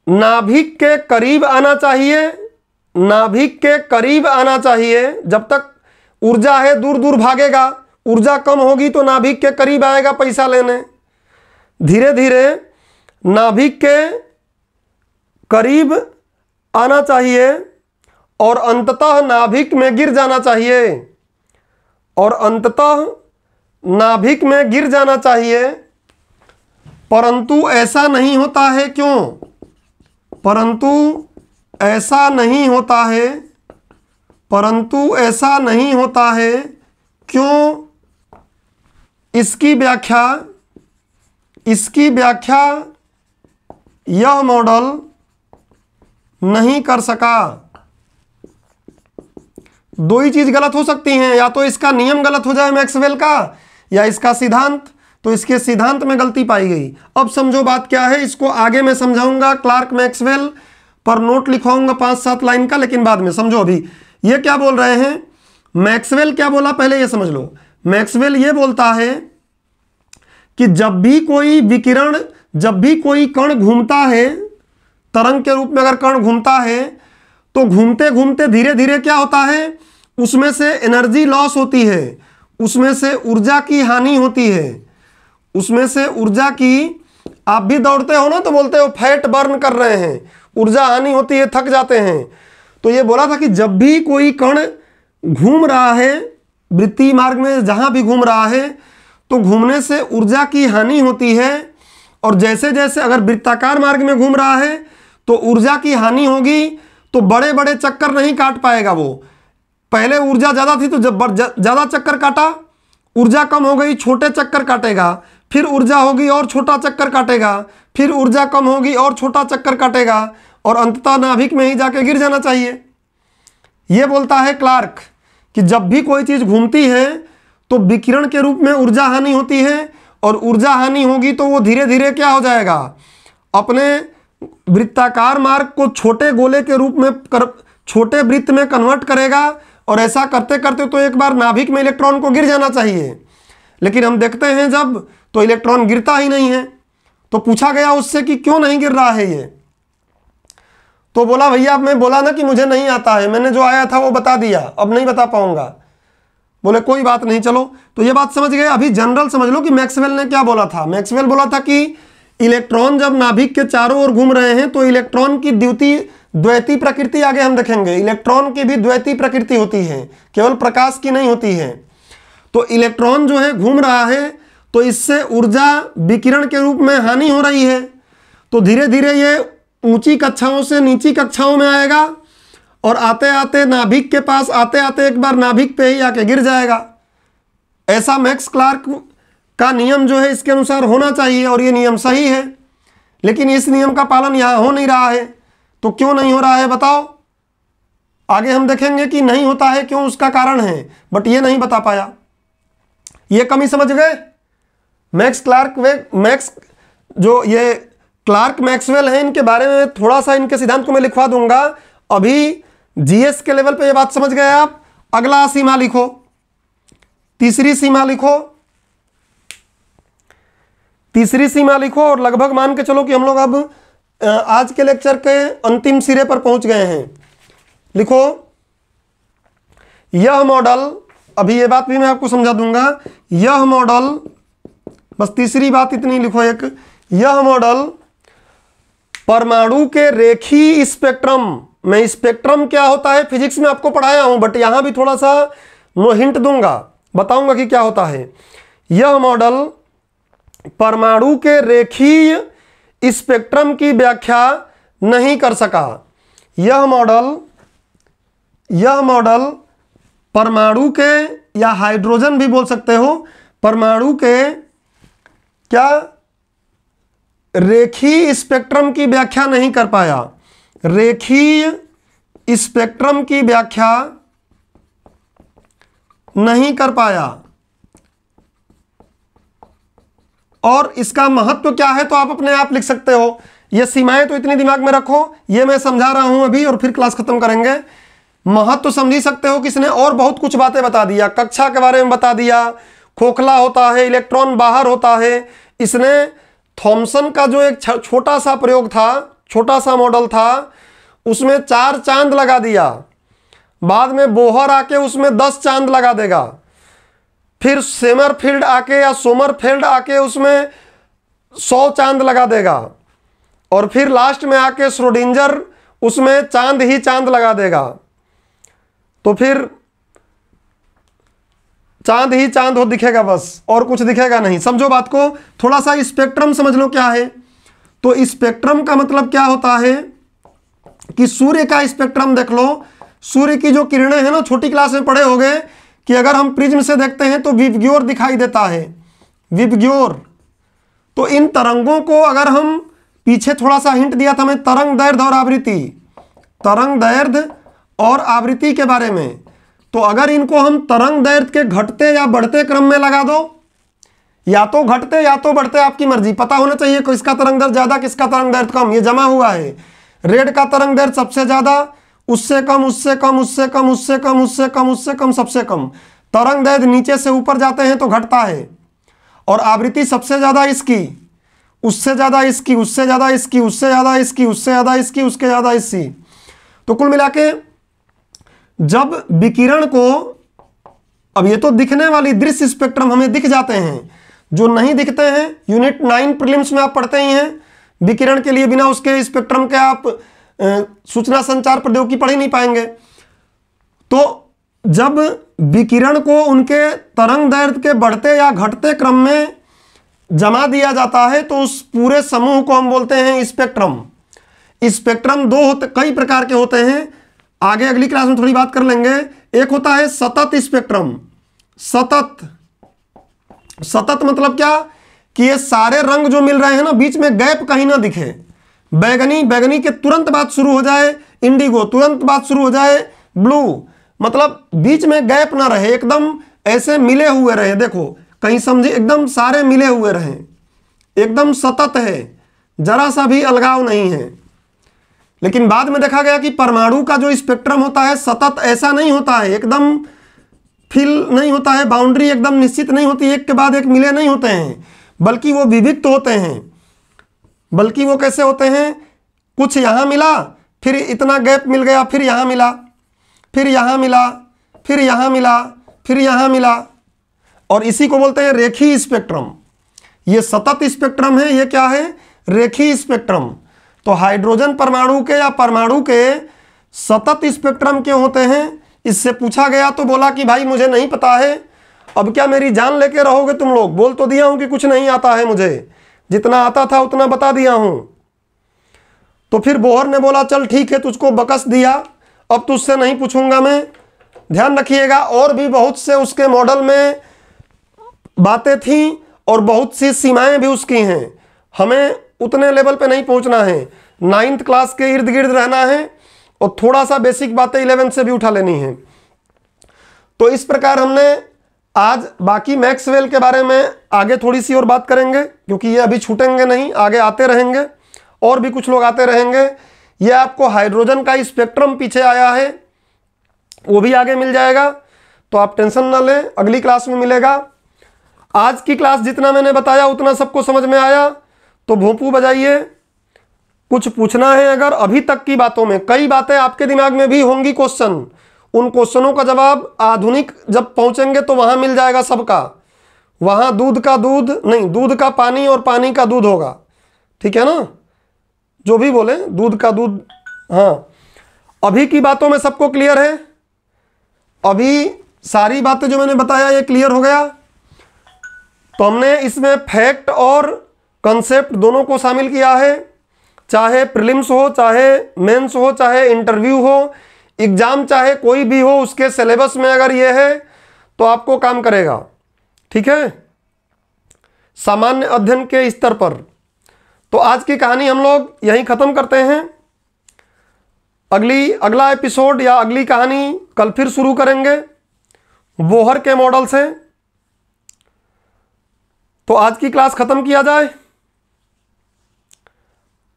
नाभिक के करीब आना चाहिए, नाभिक के करीब आना चाहिए। जब तक ऊर्जा है दूर दूर भागेगा, ऊर्जा कम होगी तो नाभिक के करीब आएगा पैसा लेने। धीरे धीरे नाभिक के करीब आना चाहिए और अंततः नाभिक में गिर जाना चाहिए, और अंततः नाभिक में गिर जाना चाहिए। परंतु ऐसा नहीं होता है, क्यों? परंतु ऐसा नहीं होता है, परंतु ऐसा नहीं होता है, क्यों? इसकी व्याख्या यह मॉडल नहीं कर सका। दो ही चीज गलत हो सकती हैं, या तो इसका नियम गलत हो जाए मैक्सवेल का, या इसका सिद्धांत। तो इसके सिद्धांत में गलती पाई गई। अब समझो बात क्या है, इसको आगे मैं समझाऊंगा, क्लार्क मैक्सवेल पर नोट लिखवाऊंगा 5-7 लाइन का, लेकिन बाद में समझो। अभी ये क्या बोल रहे हैं, मैक्सवेल क्या बोला पहले ये समझ लो। मैक्सवेल ये बोलता है कि जब भी कोई विकिरण, जब भी कोई कण घूमता है, तरंग के रूप में अगर कण घूमता है, तो घूमते घूमते धीरे धीरे क्या होता है, उसमें से एनर्जी लॉस होती है, उसमें से ऊर्जा की हानि होती है, उसमें से ऊर्जा की, आप भी दौड़ते हो ना तो बोलते हो फैट बर्न कर रहे हैं, ऊर्जा हानि होती है, थक जाते हैं। तो ये बोला था कि जब भी कोई कण घूम रहा है, वृत्तीय मार्ग में जहां भी घूम रहा है, तो घूमने से ऊर्जा की हानि होती है, और जैसे जैसे अगर वृत्ताकार मार्ग में घूम रहा है तो ऊर्जा की हानि होगी, तो बड़े बड़े चक्कर नहीं काट पाएगा वो। पहले ऊर्जा ज़्यादा थी तो जब ज़्यादा चक्कर काटा, ऊर्जा कम हो गई, छोटे चक्कर काटेगा, फिर ऊर्जा होगी और छोटा चक्कर काटेगा, फिर ऊर्जा कम होगी और छोटा चक्कर काटेगा, और अंततः नाभिक में ही जाके गिर जाना चाहिए। ये बोलता है क्लार्क कि जब भी कोई चीज़ घूमती है तो विकिरण के रूप में ऊर्जा हानि होती है, और ऊर्जा हानि होगी तो वो धीरे धीरे क्या हो जाएगा, अपने वृत्ताकार मार्ग को छोटे गोले के रूप में छोटे वृत्त में कन्वर्ट करेगा, और ऐसा करते करते तो एक बार नाभिक में इलेक्ट्रॉन को गिर जाना चाहिए। लेकिन हम देखते हैं जब तो इलेक्ट्रॉन गिरता ही नहीं है। तो पूछा गया उससे कि क्यों नहीं गिर रहा है ये, तो बोला भैया मैं बोला ना कि मुझे नहीं आता है, मैंने जो आया था वो बता दिया, अब नहीं बता पाऊंगा। बोले कोई बात नहीं, चलो। तो ये बात समझ गए। अभी जनरल समझ लो कि मैक्सवेल ने क्या बोला था। मैक्सवेल बोला था कि इलेक्ट्रॉन जब नाभिक के चारों ओर घूम रहे हैं तो इलेक्ट्रॉन की द्वैती प्रकृति आगे हम देखेंगे, इलेक्ट्रॉन की भी द्वैती प्रकृति होती है, केवल प्रकाश की नहीं होती है। तो इलेक्ट्रॉन जो है घूम रहा है तो इससे ऊर्जा विकिरण के रूप में हानि हो रही है, तो धीरे धीरे ये ऊंची कक्षाओं से नीची कक्षाओं में आएगा, और आते आते नाभिक के पास आते आते एक बार नाभिक पे ही आके गिर जाएगा। ऐसा मैक्स क्लार्क का नियम जो है इसके अनुसार होना चाहिए, और ये नियम सही है। लेकिन इस नियम का पालन यहाँ हो नहीं रहा है। तो क्यों नहीं हो रहा है बताओ? आगे हम देखेंगे कि नहीं होता है क्यों, उसका कारण है, बट ये नहीं बता पाया। ये कमी समझ गए? मैक्स जो ये क्लार्क मैक्सवेल हैं, इनके बारे में थोड़ा सा इनके सिद्धांत को मैं लिखवा दूंगा। अभी जीएस के लेवल पे ये बात समझ गए आप। अगला सीमा लिखो, तीसरी सीमा लिखो, तीसरी सीमा लिखो, और लगभग मान के चलो कि हम लोग अब आज के लेक्चर के अंतिम सिरे पर पहुंच गए हैं। लिखो, यह मॉडल, अभी ये बात भी मैं आपको समझा दूंगा। यह मॉडल, बस तीसरी बात इतनी लिखो एक, यह मॉडल परमाणु के रेखीय स्पेक्ट्रम में, स्पेक्ट्रम क्या होता है फिजिक्स में आपको पढ़ाया हूं, बट यहां भी थोड़ा सा हिंट दूंगा, बताऊंगा कि क्या होता है। यह मॉडल परमाणु के रेखीय स्पेक्ट्रम की व्याख्या नहीं कर सका। यह मॉडल परमाणु के, या हाइड्रोजन भी बोल सकते हो, परमाणु के क्या रेखीय स्पेक्ट्रम की व्याख्या नहीं कर पाया। रेखीय स्पेक्ट्रम की व्याख्या नहीं कर पाया। और इसका महत्व क्या है तो आप अपने आप लिख सकते हो। ये सीमाएं तो इतनी दिमाग में रखो, ये मैं समझा रहा हूं अभी, और फिर क्लास खत्म करेंगे। महत्व तो समझ ही सकते हो कि इसने और बहुत कुछ बातें बता दिया, कक्षा के बारे में बता दिया, खोखला होता है, इलेक्ट्रॉन बाहर होता है। इसने थॉमसन का जो एक छोटा सा प्रयोग था, छोटा सा मॉडल था, उसमें 4 चांद लगा दिया। बाद में बोहर आके उसमें 10 चांद लगा देगा। फिर सेमरफील्ड आके या सोमरफेल्ड आके उसमें 100 चांद लगा देगा। और फिर लास्ट में आके श्रोडिंगर उसमें चांद ही चांद लगा देगा। तो फिर चांद ही चांद हो दिखेगा बस, और कुछ दिखेगा नहीं। समझो बात को, थोड़ा सा स्पेक्ट्रम समझ लो क्या है। तो स्पेक्ट्रम का मतलब क्या होता है कि सूर्य का स्पेक्ट्रम देख लो। सूर्य की जो किरणें हैं ना, छोटी क्लास में पढ़े होंगे कि अगर हम प्रिज्म से देखते हैं तो विबग्योर दिखाई देता है, विबग्योर। तो इन तरंगों को अगर हम, पीछे थोड़ा सा हिंट दिया था मैं तरंग दैर्ध्य और आवृत्ति, तरंग दैर्ध्य और आवृत्ति के बारे में। तो अगर इनको हम तरंग दैर्ध्य के घटते या बढ़ते क्रम में लगा दो, या तो घटते या तो बढ़ते, आपकी मर्जी। पता होना चाहिए किसका तरंग दैर्ध्य ज्यादा, किसका तरंग दैर्ध्य कम, ये जमा हुआ है। रेड का तरंग दैर्ध्य सबसे ज्यादा, उससे कम, उससे कम, उससे कम, उससे कम, उससे कम, उससे कम, सबसे कम। तरंग दैर्ध्य नीचे से ऊपर जाते हैं तो घटता है। और आवृत्ति सबसे ज्यादा इसकी, उससे ज्यादा इसकी, उससे ज्यादा इसकी, उससे ज्यादा इसकी, उससे ज्यादा इसकी, उसके ज्यादा इसकी। तो कुल मिला के जब विकिरण को, अब ये तो दिखने वाली दृश्य स्पेक्ट्रम हमें दिख जाते हैं, जो नहीं दिखते हैं यूनिट 9 प्रीलिम्स में आप पढ़ते ही हैं। विकिरण के लिए बिना उसके स्पेक्ट्रम के आप सूचना संचार प्रौद्योगिकी पढ़ ही नहीं पाएंगे। तो जब विकिरण को उनके तरंग दैर्ध्य के बढ़ते या घटते क्रम में जमा दिया जाता है तो उस पूरे समूह को हम बोलते हैं स्पेक्ट्रम। स्पेक्ट्रम कई प्रकार के होते हैं, आगे अगली क्लास में थोड़ी बात कर लेंगे। एक होता है सतत स्पेक्ट्रम। सतत मतलब क्या कि ये सारे रंग जो मिल रहे हैं ना, बीच में गैप कहीं ना दिखे। बैगनी, बैगनी के तुरंत बाद शुरू हो जाए इंडिगो, तुरंत बाद शुरू हो जाए ब्लू, मतलब बीच में गैप ना रहे, एकदम ऐसे मिले हुए रहे। देखो कहीं समझे, एकदम सारे मिले हुए रहे, एकदम सतत है, जरा सा भी अलगाव नहीं है। लेकिन बाद में देखा गया कि परमाणु का जो स्पेक्ट्रम होता है सतत ऐसा नहीं होता है, एकदम फिल नहीं होता है, बाउंड्री एकदम निश्चित नहीं होती, एक के बाद एक मिले नहीं होते हैं, बल्कि वो विविक्त होते हैं। बल्कि वो कैसे होते हैं, कुछ यहाँ मिला, फिर इतना गैप मिल गया, फिर यहाँ मिला, फिर यहाँ मिला, फिर यहाँ मिला, फिर यहाँ मिला, और इसी को बोलते हैं रेखीय स्पेक्ट्रम। ये सतत स्पेक्ट्रम है, ये क्या है, रेखीय स्पेक्ट्रम। तो हाइड्रोजन परमाणु के या परमाणु के सतत स्पेक्ट्रम क्यों होते हैं, इससे पूछा गया तो बोला कि भाई मुझे नहीं पता है। अब क्या मेरी जान लेके रहोगे तुम लोग? बोल तो दिया हूं कि कुछ नहीं आता है मुझे, जितना आता था उतना बता दिया हूं। तो फिर बोहर ने बोला चल ठीक है, तुझको बकस दिया, अब तुझसे नहीं पूछूंगा मैं। ध्यान रखिएगा, और भी बहुत से उसके मॉडल में बातें थीं और बहुत सी सीमाएं भी उसकी हैं। हमें उतने लेवल पे नहीं पहुंचना है, 9th क्लास के इर्द गिर्द रहना है और थोड़ा सा बेसिक बातें 11th से भी उठा लेनी है। तो इस प्रकार हमने आज बाकी मैक्सवेल के बारे में आगे थोड़ी सी और बात करेंगे, क्योंकि ये अभी छूटेंगे नहीं, आगे आते रहेंगे और भी कुछ लोग आते रहेंगे। ये आपको हाइड्रोजन का स्पेक्ट्रम पीछे आया है, वो भी आगे मिल जाएगा, तो आप टेंशन ना लें, अगली क्लास में मिलेगा। आज की क्लास जितना मैंने बताया उतना सबको समझ में आया तो भोंपू बजाइए। कुछ पूछना है अगर अभी तक की बातों में, कई बातें आपके दिमाग में भी होंगी क्वेश्चन, उन क्वेश्चनों का जवाब आधुनिक जब पहुंचेंगे तो वहां मिल जाएगा सबका। वहां दूध का दूध नहीं, दूध का पानी और पानी का दूध होगा, ठीक है ना, जो भी बोले दूध का दूध। हाँ, अभी की बातों में सबको क्लियर है? अभी सारी बातें जो मैंने बताया ये क्लियर हो गया। तो हमने इसमें फैक्ट और कंसेप्ट दोनों को शामिल किया है, चाहे प्रीलिम्स हो, चाहे मेंस हो, चाहे इंटरव्यू हो, एग्जाम चाहे कोई भी हो, उसके सिलेबस में अगर ये है तो आपको काम करेगा, ठीक है, सामान्य अध्ययन के स्तर पर। तो आज की कहानी हम लोग यहीं ख़त्म करते हैं। अगला एपिसोड या अगली कहानी कल फिर शुरू करेंगे बोहर के मॉडल से। तो आज की क्लास ख़त्म किया जाए,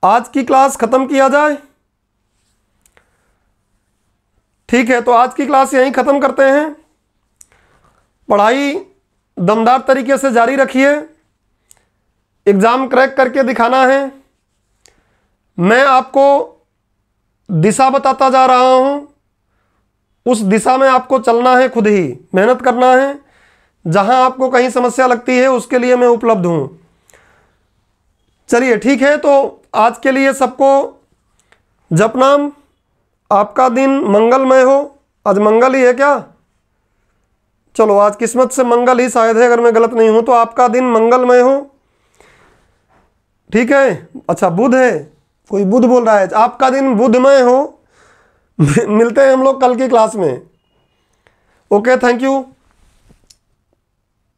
आज की क्लास ख़त्म किया जाए, ठीक है। तो आज की क्लास यहीं ख़त्म करते हैं। पढ़ाई दमदार तरीके से जारी रखिए, एग्ज़ाम क्रैक करके दिखाना है। मैं आपको दिशा बताता जा रहा हूँ, उस दिशा में आपको चलना है, खुद ही मेहनत करना है। जहाँ आपको कहीं समस्या लगती है उसके लिए मैं उपलब्ध हूँ। चलिए ठीक है, तो आज के लिए सबको जपनाम। आपका दिन मंगलमय हो। आज मंगल ही है क्या? चलो आज किस्मत से मंगल ही शायद है, अगर मैं गलत नहीं हूँ। तो आपका दिन मंगलमय हो, ठीक है। अच्छा बुध है, कोई बुध बोल रहा है, आपका दिन बुधमय हो। मिलते हैं हम लोग कल की क्लास में। Okay, thank you.